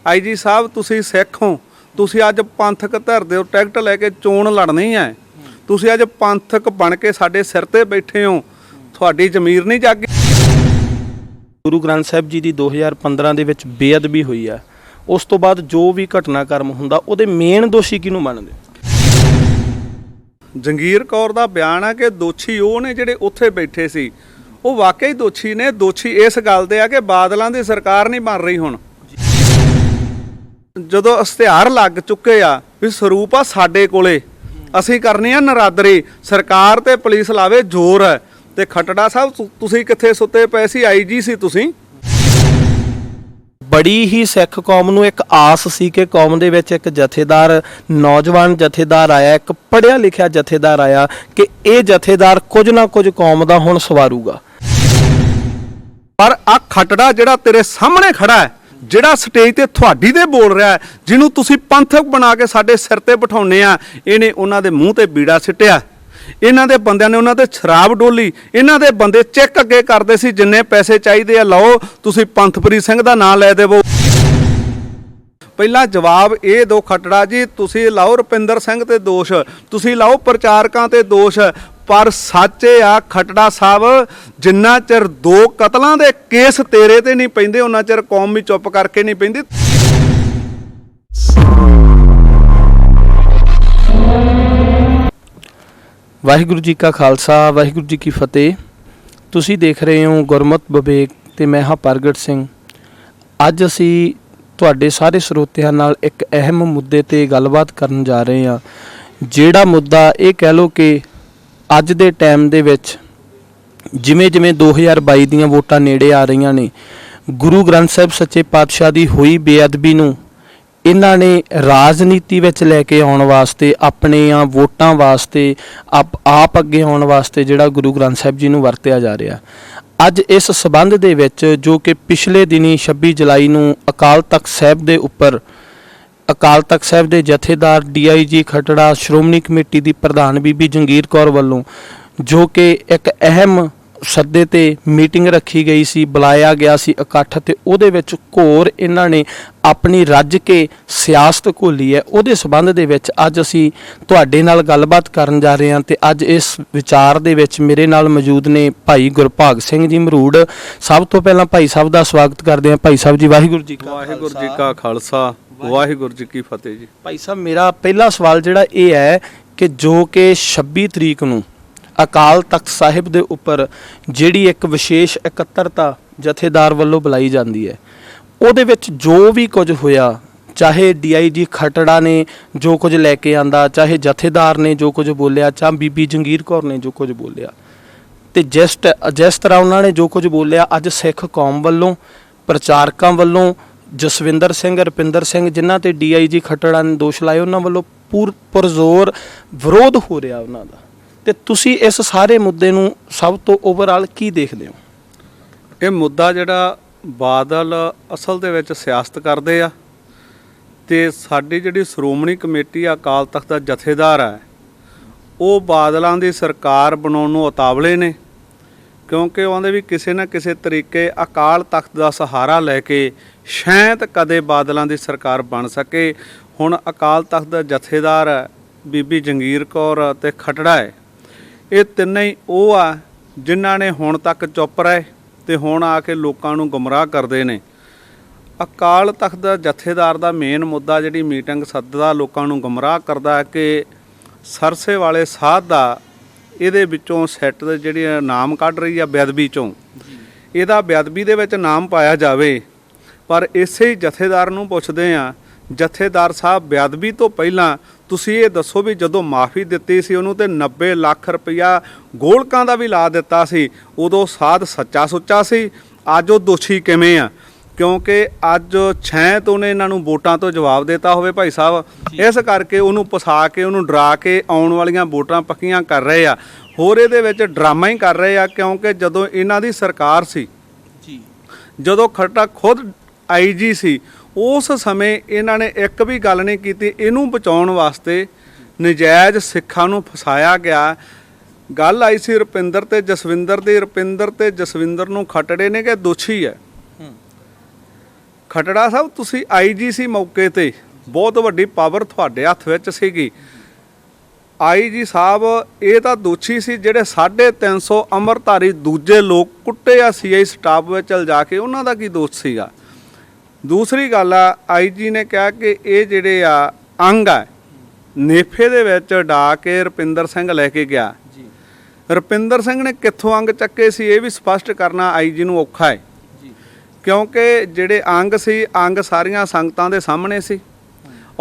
IG ਸਾਹਿਬ ਤੁਸੀਂ ਸਿੱਖ ਹੋ, ਤੁਸੀਂ ਅੱਜ ਪੰਥਕ ਧਿਰ ਹੋ, ਟਿਕਟ ਲੈ ਕੇ ਚੋਣ ਲੜਨੀ ਹੈ, ਤੁਸੀਂ ਅੱਜ ਪੰਥਕ ਬਣ ਕੇ ਸਾਡੇ ਸਿਰ ਤੇ ਬੈਠੇ ਹੋ, ਤੁਹਾਡੀ ਜ਼ਮੀਰ ਨਹੀਂ ਜਾਗੀ। ਗੁਰੂ ਗ੍ਰੰਥ ਸਾਹਿਬ ਜੀ ਦੀ 2015 ਦੇ ਵਿੱਚ ਬੇਅਦਬੀ ਹੋਈ ਆ, ਉਸ ਤੋਂ ਬਾਅਦ ਜੋ ਵੀ ਘਟਨਾਕ੍ਰਮ ਹੁੰਦਾ ਉਹਦੇ ਮੇਨ ਦੋਸ਼ੀ ਕਿਹਨੂੰ ਮੰਨਦੇ? ਜੰਗੀਰ ਕੌਰ ਦਾ ਬਿਆਨ ਆ ਕਿ ਦੋਸ਼ੀ ਉਹ ਨੇ ਜਿਹੜੇ ਉੱਥੇ ਬੈਠੇ ਸੀ, ਉਹ ਵਾਕਈ ਦੋਸ਼ੀ ਨੇ। ਦੋਸ਼ੀ ਇਸ ਗੱਲ ਦੇ ਆ ਕਿ ਬਾਦਲਾਂ ਦੀ ਸਰਕਾਰ ਨਹੀਂ ਬਣ ਰਹੀ। ਹੁਣ ਜਦੋਂ ਇਸ਼ਤਿਹਾਰ ਲੱਗ ਚੁੱਕੇ ਆ ਵੀ ਸਰੂਪ ਆ ਸਾਡੇ ਕੋਲੇ, ਅਸੀਂ ਕਰਨੀ ਆ ਨਰਾਦਰੀ, ਸਰਕਾਰ ਤੇ ਪੁਲਿਸ ਲਾਵੇ ਜ਼ੋਰ ਹੈ, ਤੇ ਖੱਟੜਾ ਸਾਹਿਬ ਤੁਸੀਂ ਕਿੱਥੇ ਸੁੱਤੇ ਪਏ ਸੀ? IG ਸੀ ਤੁਸੀਂ। ਬੜੀ ਹੀ ਸਿੱਖ ਕੌਮ ਨੂੰ ਇੱਕ ਆਸ ਸੀ ਕਿ ਕੌਮ ਦੇ ਵਿੱਚ ਇੱਕ ਜਥੇਦਾਰ, ਨੌਜਵਾਨ ਜਥੇਦਾਰ ਆਇਆ, ਇੱਕ ਪੜ੍ਹਿਆ ਲਿਖਿਆ ਜਥੇਦਾਰ ਆਇਆ ਕਿ ਇਹ ਜਥੇਦਾਰ ਕੁਝ ਨਾ ਕੁਝ ਕੌਮ ਦਾ ਹੁਣ ਸਵਾਰੂਗਾ। ਪਰ ਆ ਖੱਟੜਾ ਜਿਹੜਾ ਤੇਰੇ ਸਾਹਮਣੇ ਖੜਾ ਹੈ, ਜਿਹੜਾ ਸਟੇਜ ਤੇ ਤੁਹਾਡੀ ਤੇ ਬੋਲ ਰਿਹਾ ਹੈ, ਜਿਹਨੂੰ ਤੁਸੀਂ ਪੰਥਕ ਬਣਾ ਕੇ ਸਾਡੇ ਸਿਰ ਤੇ ਬਿਠਾਉਂਦੇ ਆ, ਇਹਨੇ ਉਹਨਾਂ ਦੇ ਮੂੰਹ ਤੇ ਬੀੜਾ ਸਿੱਟਿਆ। ਇਹਨਾਂ ਦੇ ਬੰਦਿਆਂ ਨੇ ਉਹਨਾਂ ਤੇ ਸ਼ਰਾਬ ਡੋਲੀ। ਇਹਨਾਂ ਦੇ ਬੰਦੇ ਚੈੱਕ ਅੱਗੇ ਕਰਦੇ ਸੀ, ਜਿੰਨੇ ਪੈਸੇ ਚਾਹੀਦੇ ਆ ਲਓ, ਤੁਸੀਂ ਪੰਥਪ੍ਰੀਤ ਸਿੰਘ ਦਾ ਨਾਂ ਲੈ ਦੇਵੋ। ਪਹਿਲਾਂ ਜਵਾਬ ਇਹ ਦਿਓ ਖੱਟੜਾ ਜੀ, ਤੁਸੀਂ ਲਾਓ ਰੁਪਿੰਦਰ ਸਿੰਘ ਤੇ ਦੋਸ਼, ਤੁਸੀਂ ਲਾਓ ਪ੍ਰਚਾਰਕਾਂ ਤੇ ਦੋਸ਼, ਪਰ ਸੱਚ ਇਹ ਆ ਖੱਟੜਾ ਸਾਹਿਬ, ਜਿੰਨਾ ਚਿਰ 2 ਕਤਲਾਂ ਦੇ ਕੇਸ ਤੇਰੇ ਤੇ ਨਹੀਂ ਪੈਂਦੇ, ਉਹਨਾਂ ਚਿਰ ਕੌਮ ਵੀ ਚੁੱਪ ਕਰਕੇ ਨਹੀਂ ਪੈਂਦੀ। ਵਾਹਿਗੁਰੂ ਜੀ ਕਾ ਖਾਲਸਾ, ਵਾਹਿਗੁਰੂ ਜੀ ਕੀ ਫਤਿਹ। ਤੁਸੀਂ ਦੇਖ ਰਹੇ ਹੋ ਗੁਰਮਤ ਵਿਵੇਕ ਤੇ ਮੈਂ ਹਾਂ ਪ੍ਰਗਟ ਸਿੰਘ। ਅੱਜ ਅਸੀਂ ਤੁਹਾਡੇ ਸਾਰੇ ਸਰੋਤਿਆਂ ਨਾਲ ਇੱਕ ਅਹਿਮ ਮੁੱਦੇ ਤੇ ਗੱਲਬਾਤ ਕਰਨ ਜਾ ਰਹੇ ਹਾਂ, ਜਿਹੜਾ ਮੁੱਦਾ ਇਹ ਕਹਿ ਲਓ ਕਿ ਅੱਜ ਦੇ ਟਾਈਮ ਦੇ ਵਿੱਚ ਜਿਵੇਂ ਜਿਵੇਂ 2022 ਦੀਆਂ ਵੋਟਾਂ ਨੇੜੇ ਆ ਰਹੀਆਂ ਨੇ, ਗੁਰੂ ਗ੍ਰੰਥ ਸਾਹਿਬ ਸੱਚੇ ਪਾਤਸ਼ਾਹ ਦੀ ਹੋਈ ਬੇਅਦਬੀ ਨੂੰ ਇਹਨਾਂ ਨੇ ਰਾਜਨੀਤੀ ਵਿੱਚ ਲੈ ਕੇ ਆਉਣ ਵਾਸਤੇ, ਆਪਣੀਆਂ ਵੋਟਾਂ ਵਾਸਤੇ, ਆਪ ਅੱਗੇ ਆਉਣ ਵਾਸਤੇ ਜਿਹੜਾ ਗੁਰੂ ਗ੍ਰੰਥ ਸਾਹਿਬ ਜੀ ਨੂੰ ਵਰਤਿਆ ਜਾ ਰਿਹਾ। ਅੱਜ ਇਸ ਸਬੰਧ ਦੇ ਵਿੱਚ ਜੋ ਕਿ ਪਿਛਲੇ ਦਿਨੀ 26 ਜੁਲਾਈ ਨੂੰ ਅਕਾਲ ਤਖਤ ਸਾਹਿਬ ਦੇ ਉੱਪਰ, ਅਕਾਲ ਤਖਤ ਸਾਹਿਬ ਦੇ ਜਥੇਦਾਰ DIG ਖੱਟੜਾ, ਸ਼੍ਰੋਮਣੀ ਕਮੇਟੀ ਦੀ ਪ੍ਰਧਾਨ ਬੀਬੀ ਜੰਗੀਰ ਕੌਰ ਵੱਲੋਂ ਜੋ ਕਿ ਇੱਕ ਅਹਿਮ ਸੱਦੇ ਤੇ ਮੀਟਿੰਗ ਰੱਖੀ ਗਈ ਸੀ, ਬੁਲਾਇਆ ਗਿਆ ਸੀ ਇਕੱਠ, ਤੇ ਉਹਦੇ ਵਿੱਚ ਘੋਰ ਇਹਨਾਂ ਨੇ ਆਪਣੀ ਰੱਜ ਕੇ ਸਿਆਸਤ ਘੋਲੀ ਹੈ। ਉਹਦੇ ਸੰਬੰਧ ਦੇ ਵਿੱਚ ਅੱਜ ਅਸੀਂ ਤੁਹਾਡੇ ਨਾਲ ਗੱਲਬਾਤ ਕਰਨ ਜਾ ਰਹੇ ਹਾਂ। ਤੇ ਅੱਜ ਇਸ ਵਿਚਾਰ ਦੇ ਵਿੱਚ ਮੇਰੇ ਨਾਲ ਮੌਜੂਦ ਨੇ ਭਾਈ ਗੁਰਭਾਗ ਸਿੰਘ ਜੀ ਮਰੂੜ। ਸਭ ਤੋਂ ਪਹਿਲਾਂ ਭਾਈ ਸਾਹਿਬ ਦਾ ਸਵਾਗਤ ਕਰਦੇ ਹਾਂ। ਭਾਈ ਸਾਹਿਬ ਜੀ ਵਾਹਿਗੁਰੂ ਜੀ ਕਾ ਖਾਲਸਾ, ਵਾਹਿਗੁਰੂ ਜੀ ਕੀ ਫਤਿਹ ਜੀ। ਭਾਈ ਸਾਹਿਬ, ਮੇਰਾ ਪਹਿਲਾ ਸਵਾਲ ਜਿਹੜਾ ਇਹ ਹੈ ਕਿ ਜੋ ਕਿ 26 ਤਰੀਕ ਨੂੰ ਅਕਾਲ ਤਖਤ ਸਾਹਿਬ ਦੇ ਉੱਪਰ ਜਿਹੜੀ ਇੱਕ ਵਿਸ਼ੇਸ਼ ਇਕੱਤਰਤਾ ਜਥੇਦਾਰ ਵੱਲੋਂ ਬੁਲਾਈ ਜਾਂਦੀ ਹੈ, ਉਹਦੇ ਵਿੱਚ ਜੋ ਵੀ ਕੁਝ ਹੋਇਆ, ਚਾਹੇ DIG ਖੱਟੜਾ ਨੇ ਜੋ ਕੁਝ ਲੈ ਕੇ ਆਂਦਾ, ਚਾਹੇ ਜਥੇਦਾਰ ਨੇ ਜੋ ਕੁਝ ਬੋਲਿਆ, ਚਾਹੇ ਬੀਬੀ ਜੰਗੀਰ ਕੌਰ ਨੇ ਜੋ ਕੁਝ ਬੋਲਿਆ, ਤੇ ਜਿਸ ਤਰ੍ਹਾਂ ਉਹਨਾਂ ਨੇ ਜੋ ਕੁਝ ਬੋਲਿਆ, ਅੱਜ ਸਿੱਖ ਕੌਮ ਵੱਲੋਂ, ਪ੍ਰਚਾਰਕਾਂ ਵੱਲੋਂ, ਜਸਵਿੰਦਰ ਸਿੰਘ, ਰੁਪਿੰਦਰ ਸਿੰਘ, ਜਿਨ੍ਹਾਂ ਤੇ DIG ਖੱਟੜਾ ਨੇ ਦੋਸ਼ ਲਾਏ, ਉਹਨਾਂ ਵੱਲੋਂ ਪੁਰਜ਼ੋਰ ਵਿਰੋਧ ਹੋ ਰਿਹਾ ਉਹਨਾਂ ਦਾ। ਤੇ ਤੁਸੀਂ ਇਸ ਸਾਰੇ ਮੁੱਦੇ ਨੂੰ ਸਭ ਤੋਂ ਓਵਰਆਲ ਕੀ ਦੇਖਦੇ ਹੋ? ਇਹ ਮੁੱਦਾ ਜਿਹੜਾ ਬਾਦਲ ਅਸਲ ਦੇ ਵਿੱਚ ਸਿਆਸਤ ਕਰਦੇ ਆ, ਤੇ ਸਾਡੀ ਜਿਹੜੀ ਸ਼੍ਰੋਮਣੀ ਕਮੇਟੀ ਆ, ਅਕਾਲ ਤਖਤ ਦਾ ਜਥੇਦਾਰ ਹੈ, ਉਹ ਬਾਦਲਾਂ ਦੀ ਸਰਕਾਰ ਬਣਾਉਣ ਨੂੰ ਉਤਾਵਲੇ ਨੇ, ਕਿਉਂਕਿ ਉਹਦੇ ਵੀ ਕਿਸੇ ਨਾ ਕਿਸੇ ਤਰੀਕੇ ਅਕਾਲ ਤਖਤ ਦਾ ਸਹਾਰਾ ਲੈ ਕੇ ਸ਼ਾਇਦ ਕਦੇ ਬਾਦਲਾਂ ਦੀ ਸਰਕਾਰ ਬਣ ਸਕੇ। ਹੁਣ ਅਕਾਲ ਤਖਤ ਦਾ ਜਥੇਦਾਰ ਹੈ, ਬੀਬੀ ਜੰਗੀਰ ਕੌਰ ਤੇ ਖੱਟੜਾ ਹੈ, ਇਹ ਤਿੰਨੇ ਹੀ ਉਹ ਆ ਜਿਨ੍ਹਾਂ ਨੇ ਹੁਣ ਤੱਕ ਚੁੱਪ ਰਹੇ ਤੇ ਹੁਣ ਆ ਕੇ ਲੋਕਾਂ ਨੂੰ ਗੁੰਮਰਾਹ ਕਰਦੇ ਨੇ। ਅਕਾਲ ਤਖਤ ਦਾ ਜਥੇਦਾਰ ਦਾ ਮੇਨ ਮੁੱਦਾ ਜਿਹੜੀ ਮੀਟਿੰਗ ਸੱਦਦਾ, ਲੋਕਾਂ ਨੂੰ ਗੁੰਮਰਾਹ ਕਰਦਾ ਕਿ ਸਰਸੇ ਵਾਲੇ ਸਾਧ ਦਾ ਇਹਦੇ ਵਿੱਚੋਂ ਸੈੱਟ ਦੇ ਜਿਹੜੀ ਨਾਮ ਕੱਢ ਰਹੀ ਆ ਬੇਅਦਬੀ ਚੋਂ, ਇਹਦਾ ਬੇਅਦਬੀ ਦੇ ਵਿੱਚ ਨਾਮ ਪਾਇਆ ਜਾਵੇ। ਪਰ ਇਸੇ ਜਥੇਦਾਰ ਨੂੰ ਪੁੱਛਦੇ ਆ, ਜਥੇਦਾਰ ਸਾਹਿਬ, ਬੇਅਦਬੀ ਤੋਂ ਪਹਿਲਾਂ ਤੁਸੀਂ ਇਹ ਦੱਸੋ ਵੀ ਜਦੋਂ ਮਾਫੀ ਦਿੱਤੀ ਸੀ ਉਹਨੂੰ ਤੇ 90 ਲੱਖ ਰੁਪਈਆ ਗੋਲਕਾਂ ਦਾ ਵੀ ਲਾ ਦਿੱਤਾ ਸੀ, ਉਦੋਂ ਸਾਧ ਸੱਚਾ ਸੁੱਚਾ ਸੀ, ਅੱਜ ਉਹ ਦੋਸ਼ੀ ਕਿਵੇਂ ਆ? ਕਿਉਂਕਿ ਅੱਜ ਛੈਂਤ ਉਹਨੇ ਇਹਨਾਂ ਨੂੰ ਵੋਟਾਂ ਤੋਂ ਜਵਾਬ ਦਿੱਤਾ ਹੋਵੇ ਭਾਈ ਸਾਹਿਬ, ਇਸ ਕਰਕੇ ਉਹਨੂੰ ਫਸਾ ਕੇ, ਉਹਨੂੰ ਡਰਾ ਕੇ ਆਉਣ ਵਾਲੀਆਂ ਵੋਟਾਂ ਪੱਕੀਆਂ ਕਰ ਰਹੇ ਆ। ਹੋਰ ਇਹਦੇ ਵਿੱਚ ਡਰਾਮਾ ਹੀ ਕਰ ਰਹੇ ਆ, ਕਿਉਂਕਿ ਜਦੋਂ ਇਹਨਾਂ ਦੀ ਸਰਕਾਰ ਸੀ, ਜਦੋਂ ਖੱਟੜਾ ਖੁਦ IG ਸੀ, ਉਸ ਸਮੇਂ ਇਹਨਾਂ ਨੇ ਇੱਕ ਵੀ ਗੱਲ ਨਹੀਂ ਕੀਤੀ ਇਹਨੂੰ ਬਚਾਉਣ ਵਾਸਤੇ। ਨਜਾਇਜ਼ ਸਿੱਖਾਂ ਨੂੰ ਫਸਾਇਆ ਗਿਆ। ਗੱਲ ਆਈ ਸੀ ਰੁਪਿੰਦਰ ਤੇ ਜਸਵਿੰਦਰ ਦੀ, ਰੁਪਿੰਦਰ ਤੇ ਜਸਵਿੰਦਰ ਨੂੰ ਖੱਟੜੇ ਨੇ ਕਿ ਦੋਸ਼ੀ ਹੈ, ਖੱਟੜਾ ਸਾਹਿਬ ਤੁਸੀਂ ਆਈਜੀ ਸੀ ਮੌਕੇ ਤੇ, ਬਹੁਤ ਵੱਡੀ ਪਾਵਰ ਤੁਹਾਡੇ ਹੱਥ ਵਿੱਚ ਸੀਗੀ। ਆਈਜੀ ਸਾਹਿਬ ਇਹ ਤਾਂ ਦੋਸ਼ੀ ਸੀ ਜਿਹੜੇ 350 ਅੰਮ੍ਰਿਤਧਾਰੀ ਦੂਜੇ ਲੋਕ ਕੁੱਟੇ ਆ ਸੀਆਈ ਸਟਾਫ ਵਿੱਚ ਜਾ ਕੇ, ਉਹਨਾਂ ਦਾ ਕੀ ਦੋਸ਼ ਸੀਗਾ। ਦੂਸਰੀ ਗੱਲ ਆ, ਆਈਜੀ ਨੇ ਕਿਹਾ ਕਿ ਇਹ ਜਿਹੜੇ ਆ ਅੰਗ ਆ ਨੇਫੇ ਦੇ ਵਿੱਚ ਡਾ ਕੇ ਰੁਪਿੰਦਰ ਸਿੰਘ ਲੈ ਕੇ ਗਿਆ। ਰੁਪਿੰਦਰ ਸਿੰਘ ਨੇ ਕਿੱਥੋਂ ਅੰਗ ਚੱਕੇ ਸੀ ਇਹ ਵੀ ਸਪਸ਼ਟ ਕਰਨਾ ਆਈਜੀ ਨੂੰ ਔਖਾ ਹੈ, ਕਿਉਂਕਿ ਜਿਹੜੇ ਅੰਗ ਸੀ, ਅੰਗ ਸਾਰੀਆਂ ਸੰਗਤਾਂ ਦੇ ਸਾਹਮਣੇ ਸੀ।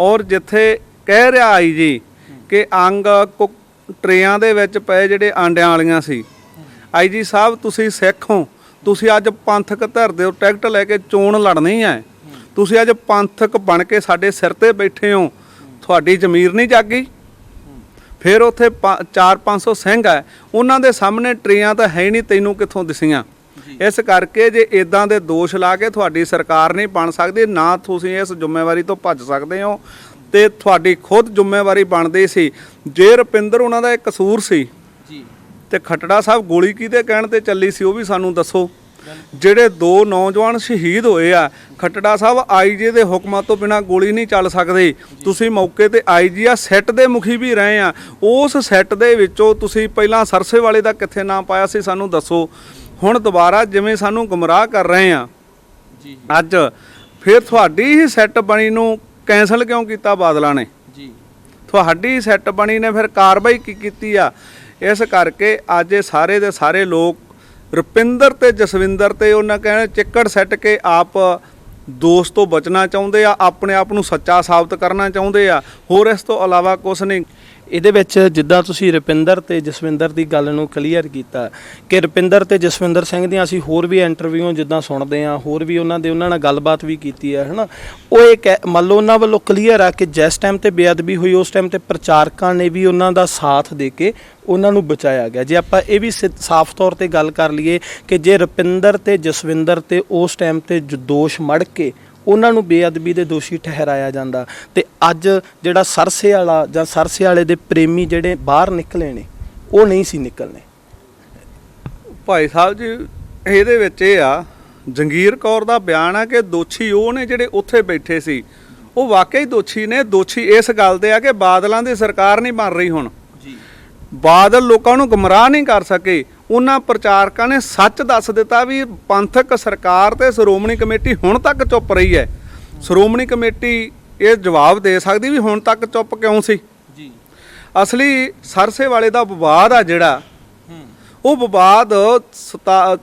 ਔਰ ਜਿੱਥੇ ਕਹਿ ਰਿਹਾ ਆਈਜੀ ਕਿ ਅੰਗ ਟਰੇਆਂ ਦੇ ਵਿੱਚ ਪਏ ਜਿਹੜੇ ਆਂਡਿਆਂ ਵਾਲੀਆਂ ਸੀ, ਆਈਜੀ ਸਾਹਿਬ ਤੁਸੀਂ ਸਿੱਖ ਹੋ, ਤੁਸੀਂ ਅੱਜ ਪੰਥਕ ਧਿਰ ਦੇ ਟਿਕਟ ਲੈ ਕੇ ਚੋਣ ਲੜਨੀ ਹੈ, ਤੁਸੀਂ ਅੱਜ ਪੰਥਕ ਬਣ ਕੇ ਸਾਡੇ ਸਿਰ ਤੇ ਬੈਠੇ ਹੋ, ਤੁਹਾਡੀ ਜ਼ਮੀਰ ਨਹੀਂ ਜਾਗੀ। ਫਿਰ ਉੱਥੇ 400-500 ਸਿੰਘ ਹੈ, ਉਹਨਾਂ ਦੇ ਸਾਹਮਣੇ ਟਰੇਆਂ ਤਾਂ ਹੈ ਨਹੀਂ, ਤੈਨੂੰ ਕਿੱਥੋਂ ਦਿਸੀਆਂ। ਇਸ ਕਰਕੇ ਜੇ ਇਦਾਂ ਦੇ ਦੋਸ਼ ਲਾ ਕੇ ਤੁਹਾਡੀ ਸਰਕਾਰ ਨਹੀਂ ਬਣ ਸਕਦੀ, ਨਾ ਤੁਸੀਂ ਇਸ ਜ਼ਿੰਮੇਵਾਰੀ ਤੋਂ ਭੱਜ ਸਕਦੇ ਹੋ, ਤੇ ਤੁਹਾਡੀ ਖੁਦ ਜ਼ਿੰਮੇਵਾਰੀ ਬਣਦੀ ਸੀ। ਜੇ ਰੁਪਿੰਦਰ ਉਹਨਾਂ ਦਾ ਇੱਕ ਕਸੂਰ ਸੀ ਤੇ ਖੱਟੜਾ ਸਾਹਿਬ ਗੋਲੀ ਕਿਹਦੇ ਕਹਿਣ ਤੇ ਚੱਲੀ ਸੀ ਉਹ ਵੀ ਸਾਨੂੰ ਦੱਸੋ। ਜਿਹੜੇ 2 ਨੌਜਵਾਨ ਸ਼ਹੀਦ ਹੋਏ ਆ, ਖੱਟੜਾ ਸਾਹਿਬ ਆਈਜੀ ਦੇ ਹੁਕਮਾਂ ਤੋਂ ਬਿਨਾ ਗੋਲੀ ਨਹੀਂ ਚੱਲ ਸਕਦੀ। ਤੁਸੀਂ ਮੌਕੇ ਤੇ ਆਈਜੀ ਆ, ਸੈੱਟ ਦੇ ਮੁਖੀ ਵੀ ਰਹੇ ਆ, ਉਸ ਸੈੱਟ ਦੇ ਵਿੱਚੋਂ ਤੁਸੀਂ ਪਹਿਲਾਂ ਸਰਸੇ ਵਾਲੇ ਦਾ ਕਿੱਥੇ ਨਾਂ ਪਾਇਆ ਸੀ ਸਾਨੂੰ ਦੱਸੋ। ਹੁਣ ਦੁਬਾਰਾ ਜਿਵੇਂ ਸਾਨੂੰ ਗੁੰਮਰਾਹ ਕਰ ਰਹੇ ਆ ਅੱਜ, ਫਿਰ ਤੁਹਾਡੀ ਹੀ ਸੈੱਟ ਬਣੀ ਨੂੰ ਕੈਂਸਲ ਕਿਉਂ ਕੀਤਾ ਬਾਦਲਾਂ ਨੇ? ਤੁਹਾਡੀ ਸੈੱਟ ਬਣੀ ਨੇ ਫਿਰ ਕਾਰਵਾਈ ਕੀ ਕੀਤੀ ਆ? ਇਸ ਕਰਕੇ ਅੱਜ ਇਹ ਸਾਰੇ ਦੇ ਸਾਰੇ ਲੋਕ ਰੁਪਿੰਦਰ ਤੇ ਜਸਵਿੰਦਰ ਤੇ ਉਹਨਾਂ ਕਹਿੰਦੇ ਚਿੱਕੜ ਸੱਟ ਕੇ ਆਪ ਦੋਸ਼ ਤੋਂ ਬਚਣਾ ਚਾਹੁੰਦੇ ਆ, ਆਪਣੇ ਆਪ ਨੂੰ ਸੱਚਾ ਸਾਬਤ ਕਰਨਾ ਚਾਹੁੰਦੇ ਆ, ਹੋਰ ਇਸ ਤੋਂ ਇਲਾਵਾ ਕੁਛ ਨਹੀਂ। ਇਹਦੇ ਵਿੱਚ ਜਿੱਦਾਂ ਤੁਸੀਂ ਰੁਪਿੰਦਰ ਤੇ ਜਸਵਿੰਦਰ ਦੀ ਗੱਲ ਨੂੰ ਕਲੀਅਰ ਕੀਤਾ ਕਿ ਰੁਪਿੰਦਰ ਤੇ ਜਸਵਿੰਦਰ ਸਿੰਘ ਦੀਆਂ ਅਸੀਂ ਹੋਰ ਵੀ ਇੰਟਰਵਿਊ ਜਿੱਦਾਂ ਸੁਣਦੇ ਹਾਂ, ਹੋਰ ਵੀ ਉਹਨਾਂ ਨਾਲ ਗੱਲਬਾਤ ਵੀ ਕੀਤੀ ਹੈ, ਹੈ ਨਾ। ਉਹ ਇਹ ਮੰਨ ਲਓ ਉਹਨਾਂ ਵੱਲੋਂ ਕਲੀਅਰ ਆ ਕਿ ਜਿਸ ਟਾਈਮ ਤੇ ਬੇਅਦਬੀ ਹੋਈ ਉਸ ਟਾਈਮ ਤੇ ਪ੍ਰਚਾਰਕਾਂ ਨੇ ਵੀ ਉਹਨਾਂ ਦਾ ਸਾਥ ਦੇ ਕੇ ਉਹਨਾਂ ਨੂੰ ਬਚਾਇਆ ਗਿਆ। ਜੇ ਆਪਾਂ ਇਹ ਵੀ ਸਾਫ਼ ਤੌਰ ਤੇ ਗੱਲ ਕਰ ਲਈਏ ਕਿ ਜੇ ਰੁਪਿੰਦਰ ਤੇ ਜਸਵਿੰਦਰ ਤੇ ਉਸ ਟਾਈਮ ਤੇ ਦੋਸ਼ ਮੜ ਕੇ ਉਹਨਾਂ ਨੂੰ ਬੇਅਦਬੀ ਦੇ ਦੋਸ਼ੀ ਠਹਿਰਾਇਆ ਜਾਂਦਾ ਤੇ ਅੱਜ ਜਿਹੜਾ ਸਰਸੇ ਵਾਲਾ ਜਾਂ ਸਰਸੇ ਵਾਲੇ ਦੇ ਪ੍ਰੇਮੀ ਜਿਹੜੇ ਬਾਹਰ ਨਿਕਲੇ ਨੇ ਉਹ ਨਹੀਂ ਸੀ ਨਿਕਲਣੇ। ਭਾਈ ਸਾਹਿਬ ਜੀ ਇਹਦੇ ਵਿੱਚ ਇਹ ਆ, ਜੰਗੀਰ ਕੌਰ ਦਾ ਬਿਆਨ ਆ ਕਿ ਦੋਸ਼ੀ ਉਹ ਨੇ ਜਿਹੜੇ ਉੱਥੇ ਬੈਠੇ ਸੀ, ਉਹ ਵਾਕਈ ਦੋਸ਼ੀ ਨੇ। ਦੋਸ਼ੀ ਇਸ ਗੱਲ ਦੇ ਆ ਕਿ ਬਾਦਲਾਂ ਦੀ ਸਰਕਾਰ ਨਹੀਂ ਬਣ ਰਹੀ ਹੁਣ, ਬਾਦਲ ਲੋਕਾਂ ਨੂੰ ਗੁੰਮਰਾਹ ਨਹੀਂ ਕਰ ਸਕੇ। ਉਹਨਾਂ ਪ੍ਰਚਾਰਕਾਂ ਨੇ ਸੱਚ ਦੱਸ ਦਿੱਤਾ ਵੀ ਪੰਥਕ ਸਰਕਾਰ ਤੇ ਸ਼੍ਰੋਮਣੀ ਕਮੇਟੀ ਹੁਣ ਤੱਕ ਚੁੱਪ ਰਹੀ ਹੈ। ਸ਼੍ਰੋਮਣੀ ਕਮੇਟੀ ਇਹ ਜਵਾਬ ਦੇ ਸਕਦੀ ਵੀ ਹੁਣ ਤੱਕ ਚੁੱਪ ਕਿਉਂ ਸੀ। ਅਸਲੀ ਸਰਸੇ ਵਾਲੇ ਦਾ ਵਿਵਾਦ ਆ ਜਿਹੜਾ, ਉਹ ਵਿਵਾਦ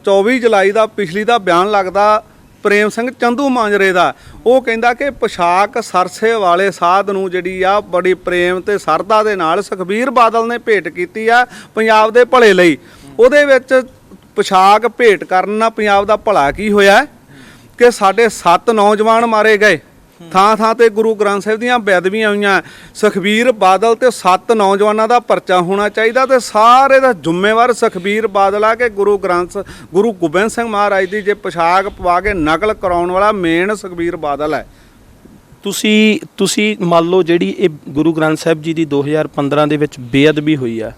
24 ਜੁਲਾਈ ਦਾ ਪਿਛਲੀ ਦਾ ਬਿਆਨ ਲੱਗਦਾ ਪ੍ਰੇਮ ਸਿੰਘ ਚੰਦੂ ਮਾਂਜਰੇ ਦਾ। ਉਹ ਕਹਿੰਦਾ ਕਿ ਪੋਸ਼ਾਕ ਸਰਸੇ ਵਾਲੇ ਸਾਧ ਨੂੰ ਜਿਹੜੀ ਆ ਬੜੀ ਪ੍ਰੇਮ ਤੇ ਸਰਦਾ ਦੇ ਨਾਲ ਸੁਖਬੀਰ ਬਾਦਲ ਨੇ ਭੇਟ ਕੀਤੀ ਆ ਪੰਜਾਬ ਦੇ ਭਲੇ ਲਈ। ਉਹਦੇ ਵਿੱਚ ਪੋਸ਼ਾਕ ਭੇਟ ਕਰਨ ਨਾਲ ਪੰਜਾਬ ਦਾ ਭਲਾ ਕੀ ਹੋਇਆ ਕਿ ਸਾਡੇ 7 ਨੌਜਵਾਨ ਮਾਰੇ ਗਏ, ਥਾਂ ਥਾਂ ਤੇ ਗੁਰੂ ਗ੍ਰੰਥ ਸਾਹਿਬ ਦੀਆਂ ਬੇਅਦਬੀਆਂ ਹੋਈਆਂ। ਸੁਖਬੀਰ ਬਾਦਲ ਤੇ 7 ਨੌਜਵਾਨਾਂ ਦਾ ਪਰਚਾ ਹੋਣਾ ਚਾਹੀਦਾ ਤੇ ਸਾਰੇ ਦਾ ਜ਼ਿੰਮੇਵਾਰ ਸੁਖਬੀਰ ਬਾਦਲ ਆ ਕਿ ਗੁਰੂ ਗੋਬਿੰਦ ਸਿੰਘ ਮਹਾਰਾਜ ਦੀ ਜੇ ਪੋਸ਼ਾਕ ਪਵਾ ਕੇ ਨਕਲ ਕਰਾਉਣ ਵਾਲਾ ਮੇਨ ਸੁਖਬੀਰ ਬਾਦਲ ਹੈ। ਤੁਸੀਂ ਮੰਨ ਲਓ ਜਿਹੜੀ ਇਹ ਗੁਰੂ ਗ੍ਰੰਥ ਸਾਹਿਬ ਜੀ ਦੀ 2015 ਦੇ ਵਿੱਚ ਬੇਅਦਬੀ ਹੋਈ ਆ,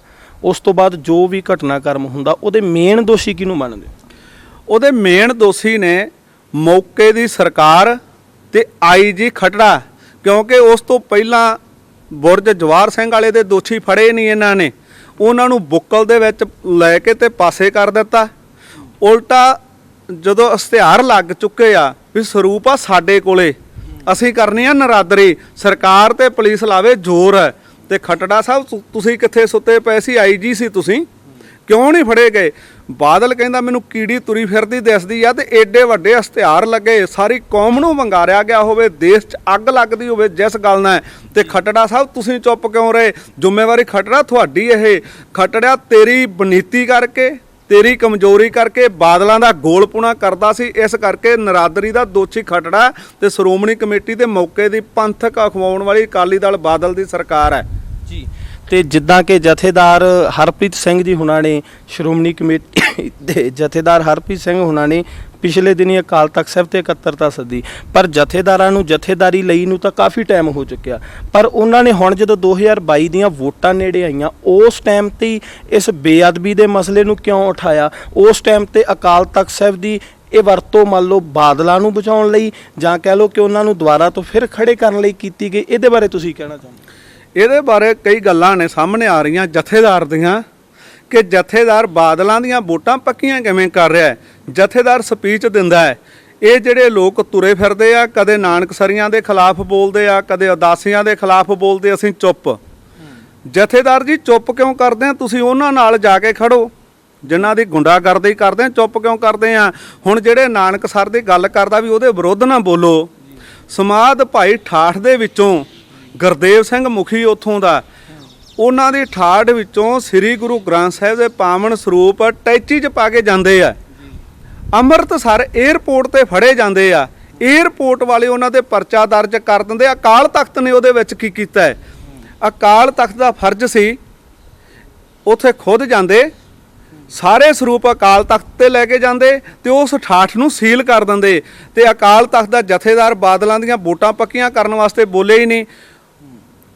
ਉਸ ਤੋਂ ਬਾਅਦ ਜੋ ਵੀ ਘਟਨਾਕ੍ਰਮ ਹੁੰਦਾ ਉਹਦੇ ਮੇਨ ਦੋਸ਼ੀ ਕਿਹਨੂੰ ਮੰਨਦੇ? ਉਹਦੇ ਮੇਨ ਦੋਸ਼ੀ ਨੇ ਮੌਕੇ ਦੀ ਸਰਕਾਰ ਤੇ ਆਈਜੀ ਖੱਟੜਾ, ਕਿਉਂਕਿ ਉਸ ਤੋਂ ਪਹਿਲਾਂ ਬੁਰਜ ਜਵਾਹਰ ਸਿੰਘ ਵਾਲੇ ਦੇ ਦੋਸ਼ੀ ਫੜੇ ਨਹੀਂ ਇਹਨਾਂ ਨੇ, ਉਹਨਾਂ ਨੂੰ ਬੁੱਕਲ ਦੇ ਵਿੱਚ ਲੈ ਕੇ ਤੇ ਪਾਸੇ ਕਰ ਦਿੱਤਾ। ਉਲਟਾ ਜਦੋਂ ਇਸ਼ਤਿਹਾਰ ਲੱਗ ਚੁੱਕੇ ਆ ਵੀ ਸਰੂਪ ਆ ਸਾਡੇ ਕੋਲੇ, ਅਸੀਂ ਕਰਨੀ ਆ ਨਰਾਦਰੀ, ਸਰਕਾਰ ਤੇ ਪੁਲਿਸ ਲਾਵੇ ਜ਼ੋਰ ਹੈ। ਤੇ ਖੱਟੜਾ ਸਾਹਿਬ ਤੁਸੀਂ ਕਿੱਥੇ ਸੁੱਤੇ ਪਏ ਸੀ? ਆਈਜੀ ਸੀ ਤੁਸੀਂ, ਕਿਉਂ ਨਹੀਂ ਫੜੇ ਗਏ? ਬਾਦਲ ਕਹਿੰਦਾ ਮੈਨੂੰ ਕੀੜੀ ਤੁਰੀ ਫਿਰਦੀ ਦਿਸਦੀ ਆ ਤੇ ਏਡੇ ਵੱਡੇ ਇਸ਼ਤਿਹਾਰ ਲੱਗੇ, ਸਾਰੀ ਕੌਮ ਨੂੰ ਵੰਗਾਰਿਆ ਗਿਆ ਹੋਵੇ, ਦੇਸ਼ 'ਚ ਅੱਗ ਲੱਗਦੀ ਹੋਵੇ ਜਿਸ ਗੱਲ ਨਾਲ, ਤੇ ਖੱਟੜਾ ਸਾਹਿਬ ਤੁਸੀਂ ਚੁੱਪ ਕਿਉਂ ਰਹੇ? ਜ਼ਿੰਮੇਵਾਰੀ ਖੱਟੜਾ ਤੁਹਾਡੀ। ਇਹ ਖੱਟੜਾ ਤੇਰੀ ਬਨੀਤੀ ਕਰਕੇ, ਤੇਰੀ ਕਮਜ਼ੋਰੀ ਕਰਕੇ ਬਾਦਲਾਂ ਦਾ ਗੋਲਪੁਣਾ ਕਰਦਾ ਸੀ, ਇਸ ਕਰਕੇ ਨਰਾਦਰੀ ਦਾ ਦੋਸ਼ੀ ਖੱਟੜਾ ਤੇ ਸ਼੍ਰੋਮਣੀ ਕਮੇਟੀ ਦੇ ਮੌਕੇ ਦੀ ਪੰਥਕ ਅਖਵਾਉਣ ਵਾਲੀ ਅਕਾਲੀ ਦਲ ਬਾਦਲ ਦੀ ਸਰਕਾਰ ਹੈ ਜੀ। ਤੇ ਜਿੱਦਾਂ ਕਿ ਜਥੇਦਾਰ ਹਰਪ੍ਰੀਤ ਸਿੰਘ ਜੀ ਹੁਣਾਂ ਨੇ, ਸ਼੍ਰੋਮਣੀ ਕਮੇਟੀ ਦੇ ਜਥੇਦਾਰ ਹਰਪ੍ਰੀਤ ਸਿੰਘ ਹੁਣਾਂ ਨੇ ਪਿਛਲੇ ਦਿਨੀ ਅਕਾਲ ਤਖਤ ਸਾਹਿਬ ਤੇ ਇਕੱਤਰਤਾ ਸੱਦੀ, ਪਰ ਜਥੇਦਾਰਾਂ ਨੂੰ ਜਥੇਦਾਰੀ ਲਈ ਨੂੰ ਤਾਂ ਕਾਫੀ ਟਾਈਮ ਹੋ ਚੁੱਕਿਆ, ਪਰ ਉਹਨਾਂ ਨੇ ਹੁਣ ਜਦੋਂ 2022 ਦੀਆਂ ਵੋਟਾਂ ਨੇੜੇ ਆਈਆਂ ਉਸ ਟਾਈਮ ਤੇ ਇਸ ਬੇਅਦਬੀ ਦੇ ਮਸਲੇ ਨੂੰ ਕਿਉਂ ਉਠਾਇਆ? ਉਸ ਟਾਈਮ ਤੇ ਅਕਾਲ ਤਖਤ ਸਾਹਿਬ ਦੀ ਇਹ ਵਰਤੋਂ ਮੰਨ ਲਓ ਬਾਦਲਾਂ ਨੂੰ ਬਚਾਉਣ ਲਈ ਜਾਂ ਕਹਿ ਲਓ ਕਿ ਉਹਨਾਂ ਨੂੰ ਦੁਬਾਰਾ ਤੋਂ ਫਿਰ ਖੜੇ ਕਰਨ ਲਈ ਕੀਤੀ ਗਈ, ਇਹਦੇ ਬਾਰੇ ਤੁਸੀਂ ਕਹਿਣਾ ਚਾਹੁੰਦੇ? ਇਹਦੇ ਬਾਰੇ ਕਈ ਗੱਲਾਂ ਨੇ ਸਾਹਮਣੇ ਆ ਰਹੀਆਂ ਜਥੇਦਾਰ ਦੀਆਂ ਕਿ ਜਥੇਦਾਰ ਬਾਦਲਾਂ ਦੀਆਂ ਵੋਟਾਂ ਪੱਕੀਆਂ ਕਿਵੇਂ ਕਰ ਰਿਹਾ ਹੈ। ਜਥੇਦਾਰ ਸਪੀਚ ਦਿੰਦਾ ਹੈ, ਇਹ ਜਿਹੜੇ ਲੋਕ ਤੁਰੇ ਫਿਰਦੇ ਆ, ਕਦੇ ਨਾਨਕਸਰੀਆਂ ਦੇ ਖਿਲਾਫ ਬੋਲਦੇ ਆ, ਕਦੇ ਉਦਾਸੀਆਂ ਦੇ ਖਿਲਾਫ ਬੋਲਦੇ, ਅਸੀਂ ਚੁੱਪ। ਜਥੇਦਾਰ ਜੀ ਚੁੱਪ ਕਿਉਂ ਕਰਦੇ ਆ? ਤੁਸੀਂ ਉਹਨਾਂ ਨਾਲ ਜਾ ਕੇ ਖੜੋ ਜਿਨ੍ਹਾਂ ਦੀ ਗੁੰਡਾਗਰਦੀ ਕਰਦੇ ਆ, ਚੁੱਪ ਕਿਉਂ ਕਰਦੇ ਆ? ਹੁਣ ਜਿਹੜੇ ਨਾਨਕਸਰ ਦੀ ਗੱਲ ਕਰਦਾ ਵੀ ਉਹਦੇ ਵਿਰੁੱਧ ਨਾ ਬੋਲੋ। ਸਮਾਧ ਭਾਈ ਠਾਠ ਦੇ ਵਿੱਚੋਂ ਗੁਰਦੇਵ ਸਿੰਘ ਮੁਖੀ ਉੱਥੋਂ ਦਾ, ਉਹਨਾਂ ਦੀ ਠਾਠ ਵਿੱਚੋਂ ਸ੍ਰੀ ਗੁਰੂ ਗ੍ਰੰਥ ਸਾਹਿਬ ਦੇ ਪਾਵਨ ਸਰੂਪ ਟੈਚੀ 'ਚ ਪਾ ਕੇ ਜਾਂਦੇ ਆ। ਅੰਮ੍ਰਿਤਸਰ ਏਅਰਪੋਰਟ ਤੇ ਫੜੇ ਜਾਂਦੇ ਆ, ਏਅਰਪੋਰਟ ਵਾਲੇ ਉਹਨਾਂ ਦੇ ਪਰਚਾ ਦਰਜ ਕਰ ਦਿੰਦੇ ਆ। ਅਕਾਲ ਤਖਤ ਨੇ ਉਹਦੇ ਵਿੱਚ ਕੀ ਕੀਤਾ ਹੈ? ਅਕਾਲ ਤਖਤ ਦਾ ਫਰਜ਼ ਸੀ ਉੱਥੇ ਖੁਦ ਜਾਂਦੇ, ਸਾਰੇ ਸਰੂਪ ਅਕਾਲ ਤਖਤ ਤੇ ਲੈ ਕੇ ਜਾਂਦੇ ਤੇ ਉਸ ਠਾਠ ਨੂੰ ਸੀਲ ਕਰ ਦਿੰਦੇ। ਤੇ ਅਕਾਲ ਤਖਤ ਦਾ ਜਥੇਦਾਰ ਬਾਦਲਾਂ ਦੀਆਂ ਵੋਟਾਂ ਪੱਕੀਆਂ ਕਰਨ ਵਾਸਤੇ ਬੋਲੇ ਹੀ ਨਹੀਂ।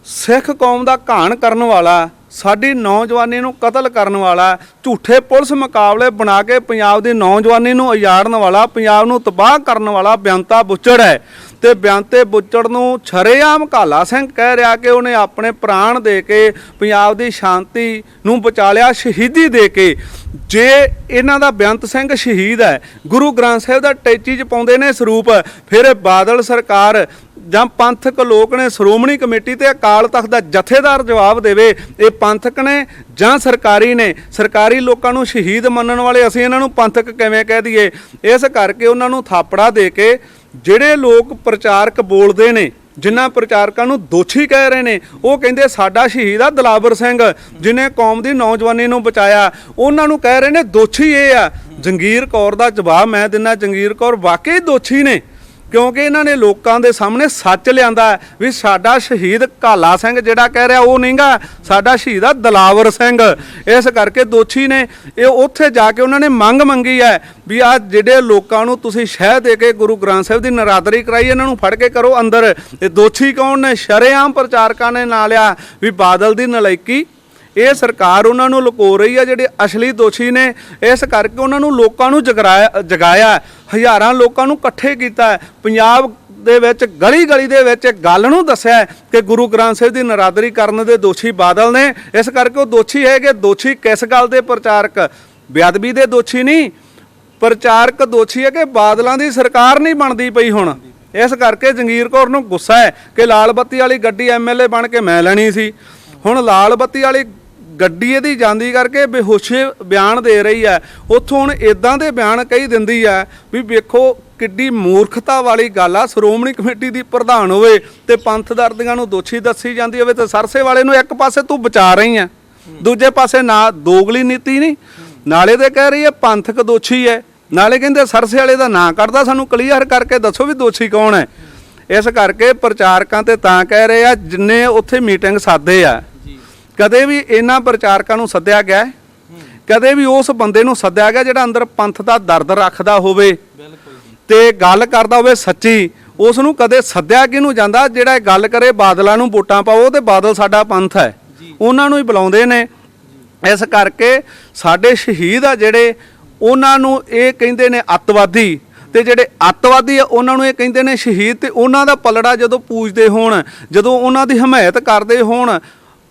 ਸਿੱਖ ਕੌਮ ਦਾ ਘਾਣ ਕਰਨ ਵਾਲਾ, ਸਾਡੀ ਨੌਜਵਾਨੀ ਨੂੰ ਕਤਲ ਕਰਨ ਵਾਲਾ, ਝੂਠੇ ਪੁਲਿਸ ਮੁਕਾਬਲੇ ਬਣਾ ਕੇ ਪੰਜਾਬ ਦੀ ਨੌਜਵਾਨੀ ਨੂੰ ਉਜਾੜਨ ਵਾਲਾ, ਪੰਜਾਬ ਨੂੰ ਤਬਾਹ ਕਰਨ ਵਾਲਾ ਬੇਅੰਤਾ ਬੁੱਚੜ ਹੈ। ਤੇ ਬੇਅੰਤੇ ਬੁੱਚੜ ਨੂੰ ਸ਼ਰੇਆਮ ਕਾਲਾ ਸਿੰਘ ਕਹਿ ਰਿਹਾ ਕਿ ਉਹਨੇ ਆਪਣੇ ਪ੍ਰਾਣ ਦੇ ਕੇ ਪੰਜਾਬ ਦੀ ਸ਼ਾਂਤੀ ਨੂੰ ਬਚਾ ਲਿਆ, ਸ਼ਹੀਦੀ ਦੇ ਕੇ। ਜੇ ਇਹਨਾਂ ਦਾ ਬੇਅੰਤ ਸਿੰਘ ਸ਼ਹੀਦ ਹੈ, ਗੁਰੂ ਗ੍ਰੰਥ ਸਾਹਿਬ ਦਾ ਟੈਚੀ 'ਚ ਪਾਉਂਦੇ ਨੇ ਸਰੂਪ, ਫਿਰ ਇਹ ਬਾਦਲ ਸਰਕਾਰ ਜਾਂ ਪੰਥਕ ਲੋਕ ਨੇ, ਸ਼੍ਰੋਮਣੀ ਕਮੇਟੀ ਤੇ ਅਕਾਲ ਤਖਤ ਦਾ ਜਥੇਦਾਰ ਜਵਾਬ ਦੇਵੇ ਇਹ ਪੰਥਕ ਨੇ ਜਾਂ ਸਰਕਾਰੀ ਨੇ। ਸਰਕਾਰੀ ਲੋਕਾਂ ਨੂੰ ਸ਼ਹੀਦ ਮੰਨਣ ਵਾਲੇ ਅਸੀਂ ਇਹਨਾਂ ਨੂੰ ਪੰਥਕ ਕਿਵੇਂ ਕਹਿ ਦਈਏ? ਇਸ ਕਰਕੇ ਉਹਨਾਂ ਨੂੰ ਥਾਪੜਾ ਦੇ ਕੇ ਜਿਹੜੇ ਲੋਕ ਪ੍ਰਚਾਰਕ ਬੋਲਦੇ ਨੇ, ਜਿਨ੍ਹਾਂ ਪ੍ਰਚਾਰਕਾਂ ਨੂੰ ਦੋਸ਼ੀ ਕਹਿ ਰਹੇ ਨੇ, ਉਹ ਕਹਿੰਦੇ ਸਾਡਾ ਸ਼ਹੀਦ ਆ ਦਿਲਾਵਰ ਸਿੰਘ ਜਿਹਨੇ ਕੌਮ ਦੀ ਨੌਜਵਾਨੀ ਨੂੰ ਬਚਾਇਆ, ਉਹਨਾਂ ਨੂੰ ਕਹਿ ਰਹੇ ਨੇ ਦੋਸ਼ੀ ਇਹ ਆ। ਜੰਗੀਰ ਕੌਰ ਦਾ ਜਵਾਬ ਮੈਂ ਦਿੰਦਾ, ਜੰਗੀਰ ਕੌਰ ਵਾਕਈ ਦੋਸ਼ੀ ਨੇ ਕਿਉਂਕਿ ਇਹਨਾਂ ਨੇ ਲੋਕਾਂ ਦੇ ਸਾਹਮਣੇ ਸੱਚ ਲਿਆਂਦਾ ਵੀ ਸਾਡਾ ਸ਼ਹੀਦ ਕਾਲਾ ਸਿੰਘ ਜਿਹੜਾ ਕਹਿ ਰਿਹਾ ਉਹ ਨਹੀਂਗਾ, ਸਾਡਾ ਸ਼ਹੀਦ ਆ ਦਿਲਾਵਰ ਸਿੰਘ। ਇਸ ਕਰਕੇ ਦੋਸ਼ੀ ਨੇ। ਇਹ ਉੱਥੇ ਜਾ ਕੇ ਉਹਨਾਂ ਨੇ ਮੰਗ ਮੰਗੀ ਹੈ ਵੀ ਆ ਜਿਹੜੇ ਲੋਕਾਂ ਨੂੰ ਤੁਸੀਂ ਸ਼ਹਿ ਦੇ ਕੇ ਗੁਰੂ ਗ੍ਰੰਥ ਸਾਹਿਬ ਦੀ ਨਰਾਦਰੀ ਕਰਾਈ, ਇਹਨਾਂ ਨੂੰ ਫੜ ਕੇ ਕਰੋ ਅੰਦਰ। ਇਹ ਦੋਸ਼ੀ ਕੌਣ ਨੇ? ਸ਼ਰੇਆਮ ਪ੍ਰਚਾਰਕਾਂ ਨੇ ਨਾਂ ਲਿਆ ਵੀ ਬਾਦਲ ਦੀ ਨਲਾਇਕੀ, ਇਹ ਸਰਕਾਰ ਉਹਨਾਂ ਨੂੰ ਲੁਕੋ ਰਹੀ ਹੈ। ਜਿਹੜੇ ਅਸਲੀ ਦੋਸ਼ੀ ਨੇ, ਇਸ ਕਰਕੇ ਉਹਨਾਂ ਨੂੰ ਲੋਕਾਂ ਨੂੰ ਜਗਾਇਆ, ਹਜ਼ਾਰਾਂ ਲੋਕਾਂ ਨੂੰ ਇਕੱਠੇ ਕੀਤਾ, ਪੰਜਾਬ ਦੇ ਵਿੱਚ ਗਲੀ ਗਲੀ ਦੇ ਵਿੱਚ ਗੱਲ ਨੂੰ ਦੱਸਿਆ ਕਿ ਗੁਰੂ ਗ੍ਰੰਥ ਸਾਹਿਬ ਦੀ ਨਰਾਦਰੀ ਕਰਨ ਦੇ ਦੋਸ਼ੀ ਬਾਦਲ ਨੇ। ਇਸ ਕਰਕੇ ਉਹ ਦੋਸ਼ੀ ਹੈਗੇ। ਦੋਸ਼ੀ ਕਿਸ ਗੱਲ ਦੇ? ਪ੍ਰਚਾਰਕ ਬੇਅਦਬੀ ਦੇ ਦੋਸ਼ੀ ਨਹੀਂ, ਪ੍ਰਚਾਰਕ ਦੋਸ਼ੀ ਹੈ ਕਿ ਬਾਦਲਾਂ ਦੀ ਸਰਕਾਰ ਨਹੀਂ ਬਣਦੀ ਪਈ ਹੁਣ। ਇਸ ਕਰਕੇ ਜੰਗੀਰ ਕੌਰ ਨੂੰ ਗੁੱਸਾ ਹੈ ਕਿ ਲਾਲ ਬੱਤੀ ਵਾਲੀ ਗੱਡੀ ਐਮਐਲਏ ਬਣ ਕੇ ਮੈਂ ਲੈਣੀ ਸੀ। ਹੁਣ ਲਾਲ ਬੱਤੀ ਵਾਲੀ ਗੱਡੀ ਇਹਦੀ ਜਾਂਦੀ ਕਰਕੇ ਬੇਹੋਸ਼ੇ ਬਿਆਨ ਦੇ ਰਹੀ ਹੈ। ਉੱਥੋਂ ਹੁਣ ਇਦਾਂ ਦੇ ਬਿਆਨ ਕਹੀ ਦਿੰਦੀ ਹੈ ਵੀ ਵੇਖੋ ਕਿੱਡੀ ਮੂਰਖਤਾ ਵਾਲੀ ਗੱਲ ਆ। ਸ਼੍ਰੋਮਣੀ ਕਮੇਟੀ ਦੀ ਪ੍ਰਧਾਨ ਹੋਵੇ ਤੇ ਪੰਥ ਦਰਦੀਆਂ ਨੂੰ ਦੋਸ਼ੀ ਦੱਸੀ ਜਾਂਦੀ ਹੋਵੇ ਤੇ ਸਰਸੇ ਵਾਲੇ ਨੂੰ ਇੱਕ ਪਾਸੇ ਤੂੰ ਬਚਾ ਰਹੀ ਆ, ਦੂਜੇ ਪਾਸੇ ਨਾ ਦੋਗਲੀ ਨੀਤੀ ਨਹੀਂ। ਨਾਲੇ ਤੇ ਕਹਿ ਰਹੀ ਹੈ ਪੰਥਕ ਦੋਸ਼ੀ ਹੈ, ਨਾਲੇ ਕਹਿੰਦੇ ਸਰਸੇ ਵਾਲੇ ਦਾ ਨਾਂ ਕੱਢਦਾ। ਸਾਨੂੰ ਕਲੀਅਰ ਕਰਕੇ ਦੱਸੋ ਵੀ ਦੋਸ਼ੀ ਕੌਣ ਹੈ। ਇਸ ਕਰਕੇ ਪ੍ਰਚਾਰਕਾਂ ਤੇ ਤਾਂ ਕਹਿ ਰਹੇ ਆ ਜਿੰਨੇ ਉੱਥੇ ਮੀਟਿੰਗ ਸਾਦੇ ਆ, ਕਦੇ ਵੀ ਇਹਨਾਂ ਪ੍ਰਚਾਰਕਾਂ ਨੂੰ ਸੱਦਿਆ ਗਿਆ? ਕਦੇ ਵੀ ਉਸ ਬੰਦੇ ਨੂੰ ਸੱਦਿਆ ਗਿਆ ਜਿਹੜਾ ਅੰਦਰ ਪੰਥ ਦਾ ਦਰਦ ਰੱਖਦਾ ਹੋਵੇ ਤੇ ਗੱਲ ਕਰਦਾ ਹੋਵੇ ਸੱਚੀ? ਉਸ ਨੂੰ ਕਦੇ ਸੱਦਿਆ ਕਿਹਨੂੰ ਜਾਂਦਾ? ਜਿਹੜਾ ਗੱਲ ਕਰੇ ਬਾਦਲਾਂ ਨੂੰ ਵੋਟਾਂ ਪਾਓ ਤੇ ਬਾਦਲ ਸਾਡਾ ਪੰਥ ਹੈ, ਉਹਨਾਂ ਨੂੰ ਹੀ ਬੁਲਾਉਂਦੇ ਨੇ। ਇਸ ਕਰਕੇ ਸਾਡੇ ਸ਼ਹੀਦ ਆ ਜਿਹੜੇ, ਉਹਨਾਂ ਨੂੰ ਇਹ ਕਹਿੰਦੇ ਨੇ ਅੱਤਵਾਦੀ, ਤੇ ਜਿਹੜੇ ਅੱਤਵਾਦੀ ਆ ਉਹਨਾਂ ਨੂੰ ਇਹ ਕਹਿੰਦੇ ਨੇ ਸ਼ਹੀਦ। ਤੇ ਉਹਨਾਂ ਦਾ ਪਲੜਾ ਜਦੋਂ ਪੂਜਦੇ ਹੋਣ, ਜਦੋਂ ਉਹਨਾਂ ਦੀ ਹਮਾਇਤ ਕਰਦੇ ਹੋਣ,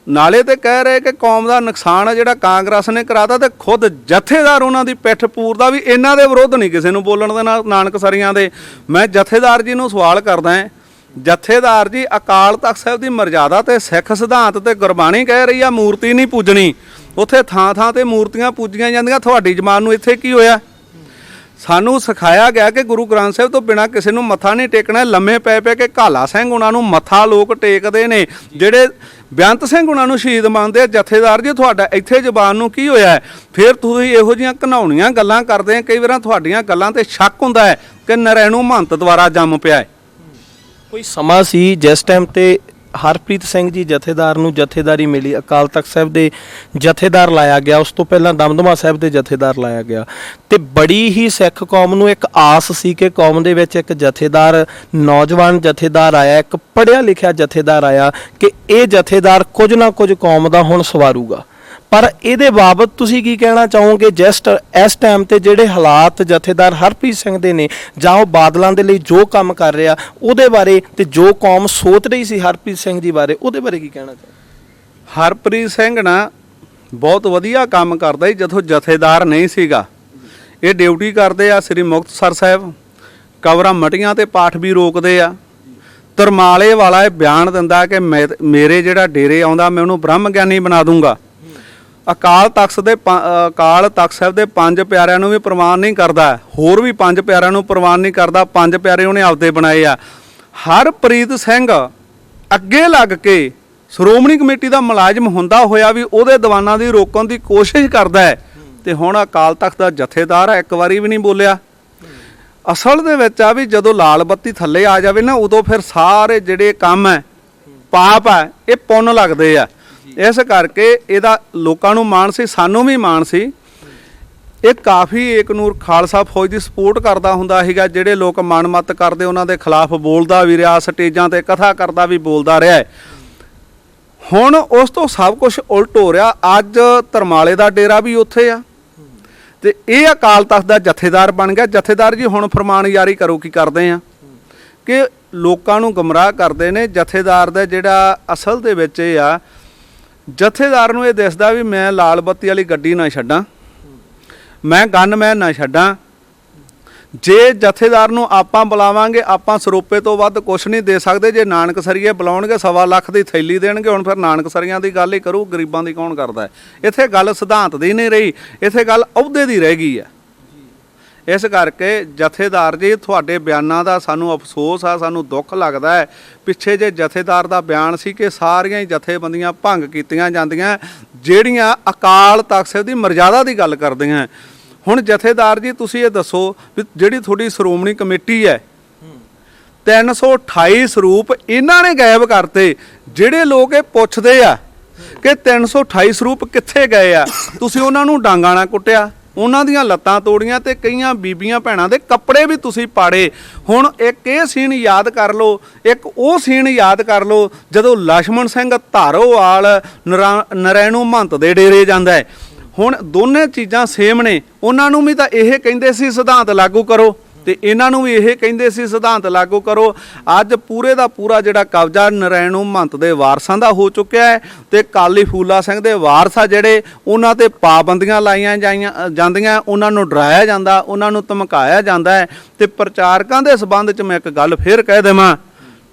ਨਾਲੇ ਤੇ ਕਹਿ ਰਹੇ ਕਿ ਕੌਮ ਦਾ ਨੁਕਸਾਨ ਆ ਜਿਹੜਾ ਕਾਂਗਰਸ ਨੇ ਕਰਾਤਾ, ਤੇ ਖੁਦ ਜਥੇਦਾਰ ਉਹਨਾਂ ਦੀ ਪਿੱਠ ਪੂਰਦਾ ਵੀ ਇਹਨਾਂ ਦੇ ਵਿਰੁੱਧ ਨਹੀਂ ਕਿਸੇ ਨੂੰ ਬੋਲਣ ਦੇਣਾ, ਨਾਨਕਸਰੀਆਂ ਦੇ। ਮੈਂ ਜਥੇਦਾਰ ਜੀ ਨੂੰ ਸਵਾਲ ਕਰਦਾ ਹਾਂ, ਜਥੇਦਾਰ ਜੀ ਅਕਾਲ ਤਖਤ ਸਾਹਿਬ ਦੀ ਮਰਜ਼ਾਦਾ ਤੇ ਸਿੱਖ ਸਿਧਾਂਤ ਤੇ ਗੁਰਬਾਣੀ ਕਹਿ ਰਹੀ ਆ ਮੂਰਤੀ ਨਹੀਂ ਪੂਜਣੀ, ਉੱਥੇ ਥਾਂ ਥਾਂ ਤੇ ਮੂਰਤੀਆਂ ਪੂਜੀਆਂ ਜਾਂਦੀਆਂ। ਤੁਹਾਡੀ ਜ਼ਮਾਨ ਨੂੰ ਇੱਥੇ ਕੀ ਹੋਇਆ? ਸਾਨੂੰ ਸਿਖਾਇਆ ਗਿਆ ਕਿ ਗੁਰੂ ਗ੍ਰੰਥ ਸਾਹਿਬ ਤੋਂ ਬਿਨਾਂ ਕਿਸੇ ਨੂੰ ਮੱਥਾ ਨਹੀਂ ਟੇਕਣਾ। ਲੰਮੇ ਪੈ ਕੇ ਕਾਲਾ ਸਿੰਘ ਉਹਨਾਂ ਨੂੰ ਮੱਥਾ ਲੋਕ ਟੇਕਦੇ ਨੇ, ਜਿਹੜੇ ਬੇਅੰਤ ਸਿੰਘ ਉਹਨਾਂ ਨੂੰ ਸ਼ਹੀਦ ਮੰਨਦੇ ਆ। ਜਥੇਦਾਰ ਜੀ ਤੁਹਾਡਾ ਇੱਥੇ ਜ਼ਬਾਨ ਨੂੰ ਕੀ ਹੋਇਆ? ਫਿਰ ਤੁਸੀਂ ਇਹੋ ਜਿਹੀਆਂ ਘਿਨਾਉਣੀਆਂ ਗੱਲਾਂ ਕਰਦੇ ਆ। ਕਈ ਵਾਰਾਂ ਤੁਹਾਡੀਆਂ ਗੱਲਾਂ ਤੇ ਸ਼ੱਕ ਹੁੰਦਾ ਹੈ ਕਿ ਨਰੈਣੂ ਮਹੰਤ ਦੁਆਰਾ ਜੰਮ ਪਿਆ ਹੈ। ਕੋਈ ਸਮਾਂ ਸੀ ਜਿਸ ਟਾਈਮ ਤੇ ਹਰਪ੍ਰੀਤ ਸਿੰਘ ਜੀ ਜਥੇਦਾਰ ਨੂੰ ਜਥੇਦਾਰੀ ਮਿਲੀ, ਅਕਾਲ ਤਖਤ ਸਾਹਿਬ ਦੇ ਜਥੇਦਾਰ ਲਾਇਆ ਗਿਆ, ਉਸ ਤੋਂ ਪਹਿਲਾਂ ਦਮਦਮਾ ਸਾਹਿਬ ਦੇ ਜਥੇਦਾਰ ਲਾਇਆ ਗਿਆ, ਤੇ ਬੜੀ ਹੀ ਸਿੱਖ ਕੌਮ ਨੂੰ ਇੱਕ ਆਸ ਸੀ ਕਿ ਕੌਮ ਦੇ ਵਿੱਚ ਇੱਕ ਜਥੇਦਾਰ, ਨੌਜਵਾਨ ਜਥੇਦਾਰ ਆਇਆ, ਇੱਕ ਪੜ੍ਹਿਆ ਲਿਖਿਆ ਜਥੇਦਾਰ ਆਇਆ ਕਿ ਇਹ ਜਥੇਦਾਰ ਕੁਝ ਨਾ ਕੁਝ ਕੌਮ ਦਾ ਹੁਣ ਸਵਾਰੂਗਾ। ਪਰ ਇਹਦੇ ਬਾਬਤ ਤੁਸੀਂ ਕੀ ਕਹਿਣਾ ਚਾਹੋਗੇ ਜਸਟ ਇਸ ਟਾਈਮ ਤੇ ਜਿਹੜੇ ਹਾਲਾਤ ਜਥੇਦਾਰ ਹਰਪ੍ਰੀਤ ਸਿੰਘ ਦੇ ਨੇ, ਜਾਂ ਉਹ ਬਾਦਲਾਂ ਦੇ ਲਈ ਜੋ ਕੰਮ ਕਰ ਰਿਹਾ ਉਹਦੇ ਬਾਰੇ, ਤੇ ਜੋ ਕੌਮ ਸੋਚ ਰਹੀ ਸੀ ਹਰਪ੍ਰੀਤ ਸਿੰਘ ਜੀ ਬਾਰੇ, ਉਹਦੇ ਬਾਰੇ ਕੀ ਕਹਿਣਾ ਚਾਹੋਗੇ? ਹਰਪ੍ਰੀਤ ਸਿੰਘ ਨਾ ਬਹੁਤ ਵਧੀਆ ਕੰਮ ਕਰਦਾ ਸੀ ਜਦੋਂ ਜਥੇਦਾਰ ਨਹੀਂ ਸੀਗਾ। ਇਹ ਡਿਊਟੀ ਕਰਦੇ ਆ ਸ੍ਰੀ ਮੁਕਤਸਰ ਸਾਹਿਬ, ਕਬਰਾਂ ਮਟੀਆਂ ਤੇ ਪਾਠ ਵੀ ਰੋਕਦੇ ਆ। ਤਰਮਾਲੇ ਵਾਲਾ ਇਹ ਬਿਆਨ ਦਿੰਦਾ ਕਿ ਮੇਰੇ ਜਿਹੜਾ ਡੇਰੇ ਆਉਂਦਾ ਮੈਂ ਉਹਨੂੰ ਬ੍ਰਹਮ ਗਿਆਨੀ ਬਣਾ ਦੂੰਗਾ। ਅਕਾਲ ਤਖਤ ਸਾਹਿਬ ਦੇ 5 ਪਿਆਰਿਆਂ ਨੂੰ ਵੀ ਪ੍ਰਵਾਨ ਨਹੀਂ ਕਰਦਾ, ਹੋਰ ਵੀ 5 ਪਿਆਰਿਆਂ ਨੂੰ ਪ੍ਰਵਾਨ ਨਹੀਂ ਕਰਦਾ। 5 ਪਿਆਰੇ ਉਹਨੇ ਆਪਦੇ ਬਣਾਏ ਆ। ਹਰਪ੍ਰੀਤ ਸਿੰਘ ਅੱਗੇ ਲੱਗ ਕੇ ਸ਼੍ਰੋਮਣੀ ਕਮੇਟੀ ਦਾ ਮੁਲਾਜ਼ਮ ਹੁੰਦਾ ਹੋਇਆ ਵੀ ਉਹਦੇ ਦੀਵਾਨਾਂ ਦੀ ਰੋਕਣ ਦੀ ਕੋਸ਼ਿਸ਼ ਕਰਦਾ ਹੈ, ਤੇ ਹੁਣ ਅਕਾਲ ਤਖਤ ਦਾ ਜਥੇਦਾਰ ਹੈ, ਇੱਕ ਵਾਰੀ ਵੀ ਨਹੀਂ ਬੋਲਿਆ। ਅਸਲ ਦੇ ਵਿੱਚ ਆ ਵੀ ਜਦੋਂ ਲਾਲ ਬੱਤੀ ਥੱਲੇ ਆ ਜਾਵੇ ਨਾ, ਉਦੋਂ ਫਿਰ ਸਾਰੇ ਜਿਹੜੇ ਕੰਮ ਹੈ, ਪਾਪ ਹੈ, ਇਹ ਪੁੰਨ ਲੱਗਦੇ ਆ। ਇਸ ਕਰਕੇ ਇਹਦਾ ਲੋਕਾਂ ਨੂੰ ਮਾਣ ਸੀ, ਸਾਨੂੰ ਵੀ ਮਾਣ ਸੀ। ਇਹ ਕਾਫੀ ਏਕਨੂਰ ਖਾਲਸਾ ਫੌਜ ਦੀ ਸਪੋਰਟ ਕਰਦਾ ਹੁੰਦਾ ਸੀਗਾ। ਜਿਹੜੇ ਲੋਕ ਮਨਮੱਤ ਕਰਦੇ ਉਹਨਾਂ ਦੇ ਖਿਲਾਫ ਬੋਲਦਾ ਵੀ ਰਿਹਾ, ਸਟੇਜਾਂ ਤੇ ਕਥਾ ਕਰਦਾ ਵੀ ਬੋਲਦਾ ਰਿਹਾ ਹੈ। ਹੁਣ ਉਸ ਤੋਂ ਸਭ ਕੁਝ ਉਲਟ ਹੋ ਰਿਹਾ। ਅੱਜ ਧਰਮਾਲੇ ਦਾ ਡੇਰਾ ਵੀ ਉੱਥੇ ਆ ਤੇ ਇਹ ਅਕਾਲ ਤਖਤ ਦਾ ਜਥੇਦਾਰ ਬਣ ਗਿਆ। ਜਥੇਦਾਰ ਜੀ ਹੁਣ ਫਰਮਾਨ ਜਾਰੀ ਕਰੋ, ਕੀ ਕਰਦੇ ਆ ਕਿ ਲੋਕਾਂ ਨੂੰ ਗੁੰਮਰਾਹ ਕਰਦੇ ਨੇ। ਜਥੇਦਾਰ ਦਾ ਜਿਹੜਾ ਅਸਲ ਦੇ ਵਿੱਚ ਇਹ ਆ, ਜਥੇਦਾਰ ਨੂੰ ਇਹ ਦਿਸਦਾ ਵੀ ਮੈਂ ਲਾਲ ਬੱਤੀ ਵਾਲੀ ਗੱਡੀ ਨਾ ਛੱਡਾਂ, ਮੈਂ ਗਨਮੈਨ ਨਾ ਛੱਡਾਂ। ਜੇ ਜਥੇਦਾਰ ਨੂੰ ਆਪਾਂ ਬੁਲਾਵਾਂਗੇ, ਆਪਾਂ ਸਰੋਪੇ ਤੋਂ ਵੱਧ ਕੁਛ ਨਹੀਂ ਦੇ ਸਕਦੇ। ਜੇ ਨਾਨਕਸਰੀਏ ਬੁਲਾਉਣਗੇ 1.25 ਲੱਖ ਦੀ ਥੈਲੀ ਦੇਣਗੇ। ਹੁਣ ਫਿਰ ਨਾਨਕਸਰੀਆਂ ਦੀ ਗੱਲ ਹੀ ਕਰੂ, ਗਰੀਬਾਂ ਦੀ ਕੌਣ ਕਰਦਾ ਹੈ? ਇੱਥੇ ਗੱਲ ਸਿਧਾਂਤ ਦੀ ਨਹੀਂ ਰਹੀ, ਇੱਥੇ ਗੱਲ ਅਹੁਦੇ ਦੀ ਰਹਿ ਗਈ ਹੈ। ਇਸ ਕਰਕੇ ਜਥੇਦਾਰ ਜੀ ਤੁਹਾਡੇ ਬਿਆਨਾਂ ਦਾ ਸਾਨੂੰ ਅਫਸੋਸ ਆ, ਸਾਨੂੰ ਦੁੱਖ ਲੱਗਦਾ ਹੈ। ਪਿੱਛੇ ਜੇ ਜਥੇਦਾਰ ਦਾ ਬਿਆਨ ਸੀ ਕਿ ਸਾਰੀਆਂ ਹੀ ਜਥੇਬੰਦੀਆਂ ਭੰਗ ਕੀਤੀਆਂ ਜਾਂਦੀਆਂ ਜਿਹੜੀਆਂ ਅਕਾਲ ਤਖਤ ਸਾਹਿਬ ਦੀ ਮਰਜ਼ਾਦਾ ਦੀ ਗੱਲ ਕਰਦੀਆਂ। ਹੁਣ ਜਥੇਦਾਰ ਜੀ ਤੁਸੀਂ ਇਹ ਦੱਸੋ ਵੀ ਜਿਹੜੀ ਤੁਹਾਡੀ ਸ਼੍ਰੋਮਣੀ ਕਮੇਟੀ ਹੈ, 328 ਸਰੂਪ ਇਹਨਾਂ ਨੇ ਗਾਇਬ ਕਰਤੇ। ਜਿਹੜੇ ਲੋਕ ਇਹ ਪੁੱਛਦੇ ਆ ਕਿ 328 ਸਰੂਪ ਕਿੱਥੇ ਗਏ ਆ, ਤੁਸੀਂ ਉਹਨਾਂ ਨੂੰ ਡਾਂਗਾਂ ਨਾਲ ਕੁੱਟਿਆ, ਉਹਨਾਂ ਦੀਆਂ ਲੱਤਾਂ ਤੋੜੀਆਂ ਤੇ ਕਈਆਂ ਬੀਬੀਆਂ ਭੈਣਾਂ ਦੇ ਕੱਪੜੇ ਵੀ ਤੁਸੀਂ ਪਾੜੇ। ਹੁਣ ਇੱਕ ਇਹ ਸੀਨ ਯਾਦ ਕਰ ਲਓ, ਇੱਕ ਉਹ ਸੀਨ ਯਾਦ ਕਰ ਲਓ ਜਦੋਂ ਲਛਮਣ ਸਿੰਘ ਧਾਰੋਵਾਲ ਨਰੈਣੂ ਮਹੰਤ ਦੇ ਡੇਰੇ ਜਾਂਦਾ ਹੈ। ਹੁਣ ਦੋਨੇ ਚੀਜ਼ਾਂ ਸੇਮ ਨੇ। ਉਹਨਾਂ ਨੂੰ ਵੀ ਤਾਂ ਇਹ ਕਹਿੰਦੇ ਸੀ ਸਿਧਾਂਤ ਲਾਗੂ ਕਰੋ, ਤੇ ਇਹਨਾਂ ਨੂੰ ਵੀ ਇਹ ਕਹਿੰਦੇ ਸੀ ਸਿਧਾਂਤ ਲਾਗੂ ਕਰੋ। ਅੱਜ ਪੂਰੇ ਦਾ ਪੂਰਾ ਜਿਹੜਾ ਕਬਜ਼ਾ ਨਰੈਣੂ ਮਹੰਤ ਦੇ ਵਾਰਸਾਂ ਦਾ ਹੋ ਚੁੱਕਿਆ ਹੈ, ਤੇ ਕਾਲੀ ਫੂਲਾ ਸਿੰਘ ਦੇ ਵਾਰਸ ਆ ਜਿਹੜੇ, ਉਹਨਾਂ ਤੇ ਪਾਬੰਦੀਆਂ ਲਾਈਆਂ ਜਾਂਦੀਆਂ, ਉਹਨਾਂ ਨੂੰ ਡਰਾਇਆ ਜਾਂਦਾ, ਉਹਨਾਂ ਨੂੰ ਧਮਕਾਇਆ ਜਾਂਦਾ ਹੈ। ਤੇ ਪ੍ਰਚਾਰਕਾਂ ਦੇ ਸਬੰਧ 'ਚ ਮੈਂ ਇੱਕ ਗੱਲ ਫਿਰ ਕਹਿ ਦੇਵਾਂ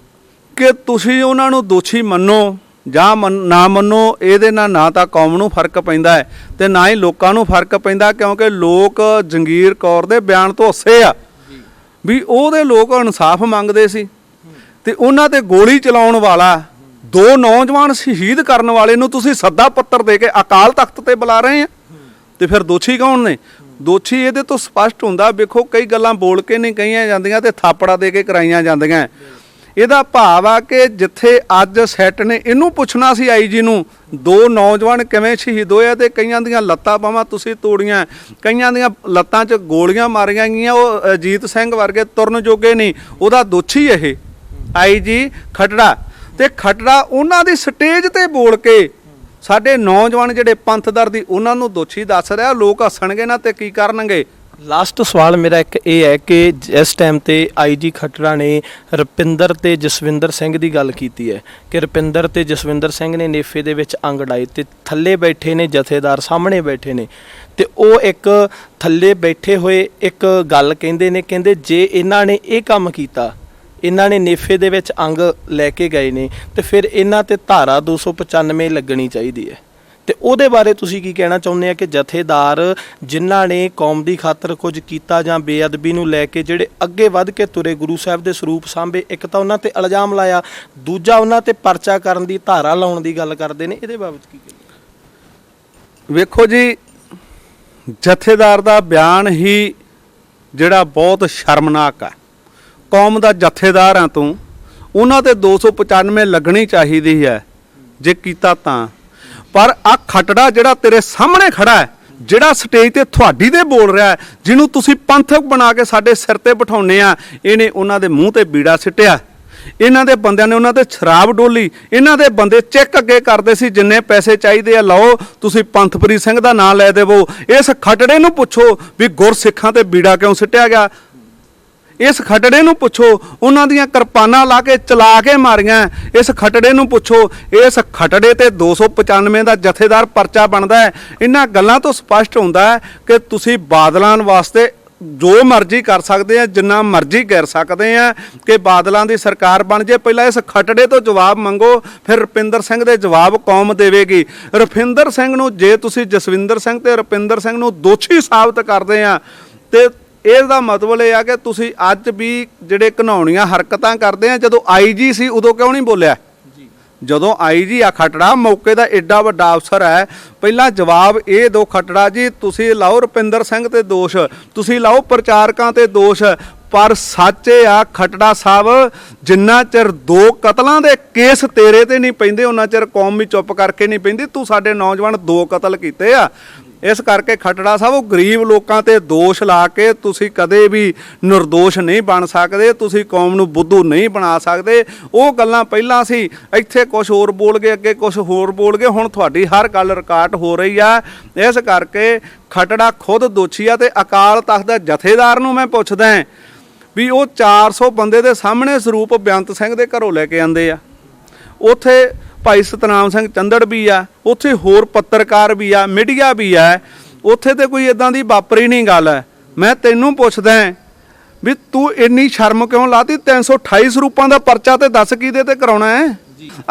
ਕਿ ਤੁਸੀਂ ਉਹਨਾਂ ਨੂੰ ਦੋਸ਼ੀ ਮੰਨੋ ਜਾਂ ਨਾ ਮੰਨੋ, ਇਹਦੇ ਨਾਲ ਨਾ ਤਾਂ ਕੌਮ ਨੂੰ ਫਰਕ ਪੈਂਦਾ ਹੈ ਤੇ ਨਾ ਹੀ ਲੋਕਾਂ ਨੂੰ ਫਰਕ ਪੈਂਦਾ, ਕਿਉਂਕਿ ਲੋਕ ਜੰਗੀਰ ਕੌਰ ਦੇ ਬਿਆਨ ਤੋਂ ਹੱਸੇ ਆ ਵੀ ਉਹਦੇ ਲੋਕ ਇਨਸਾਫ ਮੰਗਦੇ ਸੀ, ਤੇ ਉਹਨਾਂ ਤੇ ਗੋਲੀ ਚਲਾਉਣ ਵਾਲਾ 2 ਨੌਜਵਾਨ ਸ਼ਹੀਦ ਕਰਨ ਵਾਲੇ ਨੂੰ ਤੁਸੀਂ ਸੱਦਾ ਪੱਤਰ ਦੇ ਕੇ ਅਕਾਲ ਤਖਤ ਤੇ ਬੁਲਾ ਰਹੇ ਆ। ਤੇ ਫਿਰ ਦੋਸ਼ੀ ਕੌਣ ਨੇ? ਦੋਸ਼ੀ ਇਹਦੇ ਤੋਂ ਸਪਸ਼ਟ ਹੁੰਦਾ। ਵੇਖੋ ਕਈ ਗੱਲਾਂ ਬੋਲ ਕੇ ਨਹੀਂ ਕਹੀਆਂ ਜਾਂਦੀਆਂ ਤੇ ਥਾਪੜਾ ਦੇ ਕੇ ਕਰਾਈਆਂ ਜਾਂਦੀਆਂ। ਇਹਦਾ ਭਾਵ ਆ ਕਿ ਜਿੱਥੇ ਅੱਜ ਸੈੱਟ ਨੇ ਇਹਨੂੰ ਪੁੱਛਣਾ ਸੀ IG ਨੂੰ 2 ਨੌਜਵਾਨ ਕਿਵੇਂ ਸ਼ਹੀਦ ਹੋਏ ਤੇ ਕਈਆਂ ਦੀਆਂ ਲੱਤਾਂ ਬਾਹਾਂ ਤੁਸੀਂ ਤੋੜੀਆਂ, ਕਈਆਂ ਦੀਆਂ ਲੱਤਾਂ 'ਚ ਗੋਲੀਆਂ ਮਾਰੀਆਂ ਗਈਆਂ। ਉਹ ਅਜੀਤ ਸਿੰਘ ਵਰਗੇ ਤੁਰਨ ਜੋਗੇ ਨਹੀਂ। ਉਹਦਾ ਦੋਸ਼ੀ ਇਹ IG ਖਟੜਾ, ਤੇ ਖਟੜਾ ਉਹਨਾਂ ਦੀ ਸਟੇਜ ਤੇ ਬੋਲ ਕੇ ਸਾਡੇ ਨੌਜਵਾਨ ਜਿਹੜੇ ਪੰਥਦਰ ਦੀ ਉਹਨਾਂ ਨੂੰ ਦੋਸ਼ੀ ਦੱਸ ਰਿਹਾ। ਲੋਕ ਹੱਸਣਗੇ ਨਾ ਤੇ ਕੀ ਕਰਨਗੇ। ਲਾਸਟ ਸਵਾਲ ਮੇਰਾ ਇੱਕ ਇਹ ਹੈ ਕਿ ਇਸ ਟਾਈਮ ਤੇ IG ਖੱਟੜਾ ਨੇ ਰੁਪਿੰਦਰ ਤੇ ਜਸਵਿੰਦਰ ਸਿੰਘ ਦੀ ਗੱਲ ਕੀਤੀ ਹੈ ਕਿ ਰੁਪਿੰਦਰ ਤੇ ਜਸਵਿੰਦਰ ਸਿੰਘ ਨੇ ਨੇਫੇ ਦੇ ਵਿੱਚ ਅੰਗ ਡਾਏ ਤੇ ਥੱਲੇ ਬੈਠੇ ਨੇ ਜਥੇਦਾਰ, ਸਾਹਮਣੇ ਬੈਠੇ ਨੇ, ਤੇ ਉਹ ਇੱਕ ਥੱਲੇ ਬੈਠੇ ਹੋਏ ਇੱਕ ਗੱਲ ਕਹਿੰਦੇ ਨੇ, ਕਹਿੰਦੇ ਜੇ ਇਹਨਾਂ ਨੇ ਇਹ ਕੰਮ ਕੀਤਾ, ਇਹਨਾਂ ਨੇ ਨੇਫੇ ਦੇ ਵਿੱਚ ਅੰਗ ਲੈ ਕੇ ਗਏ ਨੇ, ਤੇ ਫਿਰ ਇਹਨਾਂ ਤੇ ਧਾਰਾ 295 ਲੱਗਣੀ ਚਾਹੀਦੀ ਹੈ। ਤੇ ਉਹਦੇ ਬਾਰੇ ਤੁਸੀਂ ਕੀ ਕਹਿਣਾ ਚਾਹੁੰਦੇ ਆ ਕਿ ਜਥੇਦਾਰ ਜਿਨ੍ਹਾਂ ਨੇ ਕੌਮ ਦੀ ਖਾਤਰ ਕੁਝ ਕੀਤਾ ਜਾਂ ਬੇਅਦਬੀ ਨੂੰ ਲੈ ਕੇ ਜਿਹੜੇ ਅੱਗੇ ਵੱਧ ਕੇ ਤੁਰੇ, ਗੁਰੂ ਸਾਹਿਬ ਦੇ ਸਰੂਪ ਸਾਂਭੇ, ਇੱਕ ਤਾਂ ਉਹਨਾਂ ਤੇ ਇਲਜ਼ਾਮ ਲਾਇਆ, ਦੂਜਾ ਉਹਨਾਂ ਤੇ ਪਰਚਾ ਕਰਨ ਦੀ, ਧਾਰਾ ਲਾਉਣ ਦੀ ਗੱਲ ਕਰਦੇ ਨੇ, ਇਹਦੇ ਬਾਬਤ ਕੀ ਕਹਿੰਦੇ? ਵੇਖੋ ਜੀ, ਜਥੇਦਾਰ ਦਾ ਬਿਆਨ ਹੀ ਜਿਹੜਾ ਬਹੁਤ ਸ਼ਰਮਨਾਕ ਹੈ। ਕੌਮ ਦਾ ਜਥੇਦਾਰ ਆ ਤੂੰ, ਉਹਨਾਂ ਤੇ 295 ਲੱਗਣੀ ਚਾਹੀਦੀ ਹੈ ਜੇ ਕੀਤਾ ਤਾਂ। ਪਰ ਆ ਖਟੜਾ ਜਿਹੜਾ ਤੇਰੇ ਸਾਹਮਣੇ ਖੜਾ ਹੈ, ਜਿਹੜਾ ਸਟੇਜ ਤੇ ਤੁਹਾਡੀ ਦੇ ਬੋਲ ਰਿਹਾ ਹੈ, ਜਿਹਨੂੰ ਤੁਸੀਂ ਪੰਥਕ ਬਣਾ ਕੇ ਸਾਡੇ ਸਿਰ ਤੇ ਬਿਠਾਉਂਦੇ ਆ, ਇਹਨੇ ਉਹਨਾਂ ਦੇ ਮੂੰਹ ਤੇ ਬੀੜਾ ਸਿੱਟਿਆ। ਇਹਨਾਂ ਦੇ ਬੰਦਿਆਂ ਨੇ ਉਹਨਾਂ ਤੇ ਸ਼ਰਾਬ ਡੋਲੀ। ਇਹਨਾਂ ਦੇ ਬੰਦੇ ਚੈੱਕ ਅੱਗੇ ਕਰਦੇ ਸੀ, ਜਿੰਨੇ ਪੈਸੇ ਚਾਹੀਦੇ ਆ ਲਓ, ਤੁਸੀਂ ਪੰਥਪ੍ਰੀਤ ਸਿੰਘ ਦਾ ਨਾਂ ਲੈ ਦੇਵੋ। ਇਸ ਖੱਟੜੇ ਨੂੰ ਪੁੱਛੋ ਵੀ ਗੁਰਸਿੱਖਾਂ ਤੇ ਬੀੜਾ ਕਿਉਂ ਸਿੱਟਿਆ ਗਿਆ। ਇਸ ਖੱਟੜੇ ਨੂੰ ਪੁੱਛੋ, ਉਹਨਾਂ ਦੀਆਂ ਕਿਰਪਾਨਾਂ ਲਾ ਕੇ ਚਲਾ ਕੇ ਮਾਰੀਆਂ। ਇਸ ਖੱਟੜੇ ਨੂੰ ਪੁੱਛੋ, ਇਸ ਖੱਟੜੇ ਤੇ 295 ਦਾ ਜਥੇਦਾਰ ਪਰਚਾ ਬਣਦਾ ਹੈ। ਇਹਨਾਂ ਗੱਲਾਂ ਤੋਂ ਸਪਸ਼ਟ ਹੁੰਦਾ ਹੈ ਕਿ ਤੁਸੀਂ ਬਾਦਲਾਂ ਵਾਸਤੇ ਜੋ ਮਰਜ਼ੀ ਕਰ ਸਕਦੇ ਆ, ਜਿੰਨਾ ਮਰਜ਼ੀ ਕਰ ਸਕਦੇ ਆ ਕਿ ਬਾਦਲਾਂ ਦੀ ਸਰਕਾਰ ਬਣ ਜੇ। ਪਹਿਲਾਂ ਇਸ ਖੱਟੜੇ ਤੋਂ ਜਵਾਬ ਮੰਗੋ, ਫਿਰ ਰੁਪਿੰਦਰ ਸਿੰਘ ਦੇ ਜਵਾਬ ਕੌਮ ਦੇਵੇਗੀ। ਰੁਪਿੰਦਰ ਸਿੰਘ ਨੂੰ ਜੇ ਤੁਸੀਂ ਜਸਵਿੰਦਰ ਸਿੰਘ ਤੇ ਰੁਪਿੰਦਰ ਸਿੰਘ ਨੂੰ ਦੋਸ਼ੀ ਸਾਬਤ ਕਰਦੇ ਆ ਤੇ ਇਹਦਾ ਮਤਲਬ ਇਹ ਆ ਕਿ ਤੁਸੀਂ ਅੱਜ ਵੀ ਜਿਹੜੇ ਘਿਨਾਉਣੀਆਂ ਹਰਕਤਾਂ ਕਰਦੇ ਆ। ਜਦੋਂ ਆਈਜੀ ਸੀ ਉਦੋਂ ਕਿਉਂ ਨਹੀਂ ਬੋਲਿਆ? ਜਦੋਂ ਆਈਜੀ ਆ ਖੱਟੜਾ ਮੌਕੇ ਦਾ ਏਡਾ ਵੱਡਾ ਅਫਸਰ ਹੈ, ਪਹਿਲਾਂ ਜਵਾਬ ਇਹ ਦਿਓ ਖੱਟੜਾ ਜੀ, ਤੁਸੀਂ ਲਾਓ ਰੁਪਿੰਦਰ ਸਿੰਘ ਤੇ ਦੋਸ਼, ਤੁਸੀਂ ਲਾਓ ਪ੍ਰਚਾਰਕਾਂ ਤੇ ਦੋਸ਼। ਪਰ ਸੱਚ ਇਹ ਆ ਖੱਟੜਾ ਸਾਹਿਬ, ਜਿੰਨਾ ਚਿਰ 2 ਕਤਲਾਂ ਦੇ ਕੇਸ ਤੇਰੇ ਤੇ ਨਹੀਂ ਪੈਂਦੇ ਉਹਨਾਂ ਚਿਰ ਕੌਮ ਵੀ ਚੁੱਪ ਕਰਕੇ ਨਹੀਂ ਪੈਂਦੀ। ਤੂੰ ਸਾਡੇ ਨੌਜਵਾਨ 2 ਕਤਲ ਕੀਤੇ ਆ। ਇਸ ਕਰਕੇ ਖੱਟੜਾ ਸਾਹਿਬ ਉਹ ਗਰੀਬ ਲੋਕਾਂ ਤੇ ਦੋਸ਼ ਲਾ ਕੇ ਤੁਸੀਂ ਕਦੇ ਵੀ ਨਿਰਦੋਸ਼ ਨਹੀਂ ਬਣ ਸਕਦੇ, ਤੁਸੀਂ ਕੌਮ ਨੂੰ ਬੁੱਧੂ ਨਹੀਂ ਬਣਾ ਸਕਦੇ। ਉਹ ਗੱਲਾਂ ਪਹਿਲਾਂ ਸੀ, ਇੱਥੇ ਕੁਝ ਹੋਰ ਬੋਲ ਗਏ, ਅੱਗੇ ਕੁਝ ਹੋਰ ਬੋਲ ਗਏ, ਹੁਣ ਤੁਹਾਡੀ ਹਰ ਗੱਲ ਰਿਕਾਰਡ ਹੋ ਰਹੀ ਆ। ਇਸ ਕਰਕੇ ਖੱਟੜਾ ਖੁਦ ਦੋਸ਼ੀ ਆ। ਤੇ ਅਕਾਲ ਤਖਤ ਦੇ ਜਥੇਦਾਰ ਨੂੰ ਮੈਂ ਪੁੱਛਦਾ ਵੀ ਉਹ 400 ਬੰਦੇ ਦੇ ਸਾਹਮਣੇ ਸਰੂਪ ਬੇਅੰਤ ਸਿੰਘ ਦੇ ਘਰੋਂ ਲੈ ਕੇ ਆਂਦੇ ਆ। ਉੱਥੇ ਭਾਈ ਸਤਨਾਮ ਸਿੰਘ ਚੰਦੜ ਵੀ ਆ, ਉੱਥੇ ਹੋਰ ਪੱਤਰਕਾਰ ਵੀ ਆ, ਮੀਡੀਆ ਵੀ ਆ। ਉੱਥੇ ਤੇ ਕੋਈ ਇਦਾਂ ਦੀ ਵਾਪਰੀ ਨਹੀਂ ਗੱਲ ਹੈ। ਮੈਂ ਤੈਨੂੰ ਪੁੱਛਦਾ ਵੀ ਤੂੰ ਇੰਨੀ ਸ਼ਰਮ ਕਿਉਂ ਲਾਤੀ? 328 ਸਰੂਪਾਂ ਦਾ ਪਰਚਾ ਤੇ ਦੱਸ ਕਿਹਦੇ ਤੇ ਕਰਾਉਣਾ ਹੈ?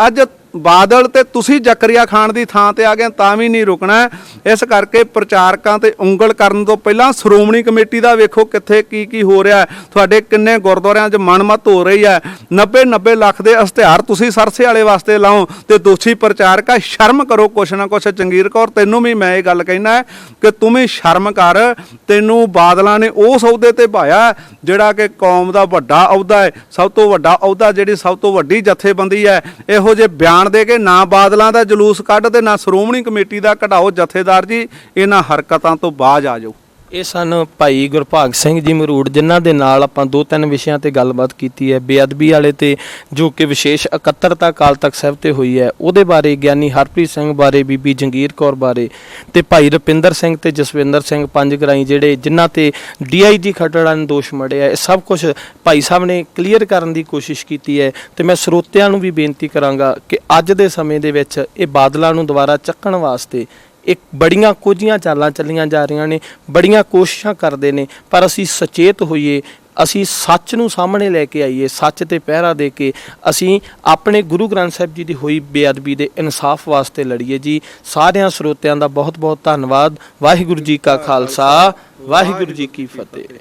ਅੱਜ ਬਾਦਲ ਤੇ ਤੁਸੀਂ ਜ਼ਕਰੀਆ ਖਾਨ ਦੀ ਥਾਂ ਤੇ ਆ ਗਏ ਤਾਂ ਵੀ ਨਹੀਂ ਰੁਕਣਾ। ਇਸ ਕਰਕੇ ਪ੍ਰਚਾਰਕਾਂ ਤੇ ਉਂਗਲ ਕਰਨ ਤੋਂ ਪਹਿਲਾਂ ਸ਼੍ਰੋਮਣੀ ਕਮੇਟੀ ਦਾ ਵੇਖੋ ਕਿੱਥੇ ਕੀ ਹੋ ਰਿਹਾ। ਤੁਹਾਡੇ ਕਿੰਨੇ ਗੁਰਦੁਆਰਿਆਂ 'ਚ ਮਨਮਤ ਹੋ ਰਹੀ ਹੈ। 90 ਲੱਖ ਦੇ ਇਸ਼ਤਿਹਾਰ ਤੁਸੀਂ ਸਰਸੇ ਵਾਲੇ ਵਾਸਤੇ ਲਾਓ ਤੇ ਦੋਸ਼ੀ ਪ੍ਰਚਾਰਕਾ ਸ਼ਰਮ ਕਰੋ ਕੁਛ ਨਾ ਕੁਛ। ਜੰਗੀਰ ਕੌਰ ਤੈਨੂੰ ਵੀ ਮੈਂ ਇਹ ਗੱਲ ਕਹਿਣਾ ਕਿ ਤੂੰ ਵੀ ਸ਼ਰਮ ਕਰ। ਤੈਨੂੰ ਬਾਦਲਾਂ ਨੇ ਉਸ ਅਹੁਦੇ ਤੇ ਭਾਇਆ ਜਿਹੜਾ ਕਿ ਕੌਮ ਦਾ ਵੱਡਾ ਅਹੁਦਾ ਹੈ, ਸਭ ਤੋਂ ਵੱਡਾ ਅਹੁਦਾ, ਜਿਹੜੀ ਸਭ ਤੋਂ ਵੱਡੀ ਜਥੇਬੰਦੀ ਹੈ। ਇਹੋ ਜਿਹੇ ਬਿਆਨ ਦੇ ਕੇ ਨਾ ਬਾਦਲਾਂ ਦਾ ਜਲੂਸ ਕੱਢ ਤੇ ਨਾ ਸ਼੍ਰੋਮਣੀ ਕਮੇਟੀ ਦਾ ਕਢਾਓ। ਜਥੇਦਾਰ ਜੀ ਇਹਨਾਂ ਹਰਕਤਾਂ ਤੋਂ ਬਾਜ਼ ਆ ਜਾਓ। ਇਹ ਸਨ ਭਾਈ ਗੁਰਭਾਗ ਸਿੰਘ ਜੀ ਮਰੂੜ, ਜਿਨ੍ਹਾਂ ਦੇ ਨਾਲ ਆਪਾਂ 2-3 ਵਿਸ਼ਿਆਂ ਤੇ ਗੱਲਬਾਤ ਕੀਤੀ ਹੈ। ਬੇਅਦਬੀ ਵਾਲੇ ਤੇ ਜੋ ਕਿ ਵਿਸ਼ੇਸ਼ ਇਕੱਤਰਤਾ ਅਕਾਲ ਤਖਤ ਸਾਹਿਬ ਤੇ ਹੋਈ ਹੈ ਉਹਦੇ ਬਾਰੇ, ਗਿਆਨੀ ਹਰਪ੍ਰੀਤ ਸਿੰਘ ਬਾਰੇ, ਬੀਬੀ ਜੰਗੀਰ ਕੌਰ ਬਾਰੇ, ਤੇ ਭਾਈ ਰੁਪਿੰਦਰ ਸਿੰਘ ਤੇ ਜਸਵਿੰਦਰ ਸਿੰਘ ਪੰਜਗਰਾਈ ਜਿਹੜੇ ਜਿਨ੍ਹਾਂ ਤੇ DIG ਖੱਟੜਾ ਨੇ ਦੋਸ਼ ਮੜਿਆ, ਇਹ ਸਭ ਕੁਝ ਭਾਈ ਸਾਹਿਬ ਨੇ ਕਲੀਅਰ ਕਰਨ ਦੀ ਕੋਸ਼ਿਸ਼ ਕੀਤੀ ਹੈ। ਤੇ ਮੈਂ ਸਰੋਤਿਆਂ ਨੂੰ ਵੀ ਬੇਨਤੀ ਕਰਾਂਗਾ ਕਿ ਅੱਜ ਦੇ ਸਮੇਂ ਦੇ ਵਿੱਚ ਇਹ ਬਾਦਲਾਂ ਨੂੰ ਦੁਬਾਰਾ ਚੱਕਣ ਵਾਸਤੇ ਇੱਕ ਬੜੀਆਂ ਕੋਝੀਆਂ ਚਾਲਾਂ ਚੱਲੀਆਂ ਜਾ ਰਹੀਆਂ ਨੇ, ਬੜੀਆਂ ਕੋਸ਼ਿਸ਼ਾਂ ਕਰਦੇ ਨੇ, ਪਰ ਅਸੀਂ ਸੁਚੇਤ ਹੋਈਏ, ਅਸੀਂ ਸੱਚ ਨੂੰ ਸਾਹਮਣੇ ਲੈ ਕੇ ਆਈਏ, ਸੱਚ ਤੇ ਪਹਿਰਾ ਦੇ ਕੇ ਅਸੀਂ ਆਪਣੇ ਗੁਰੂ ਗ੍ਰੰਥ ਸਾਹਿਬ ਜੀ ਦੀ ਹੋਈ ਬੇਅਦਬੀ ਦੇ ਇਨਸਾਫ ਵਾਸਤੇ ਲੜੀਏ ਜੀ। ਸਾਰਿਆਂ ਸਰੋਤਿਆਂ ਦਾ ਬਹੁਤ ਬਹੁਤ ਧੰਨਵਾਦ। ਵਾਹਿਗੁਰੂ ਜੀ ਕਾ ਖਾਲਸਾ, ਵਾਹਿਗੁਰੂ ਜੀ ਕੀ ਫਤਿਹ।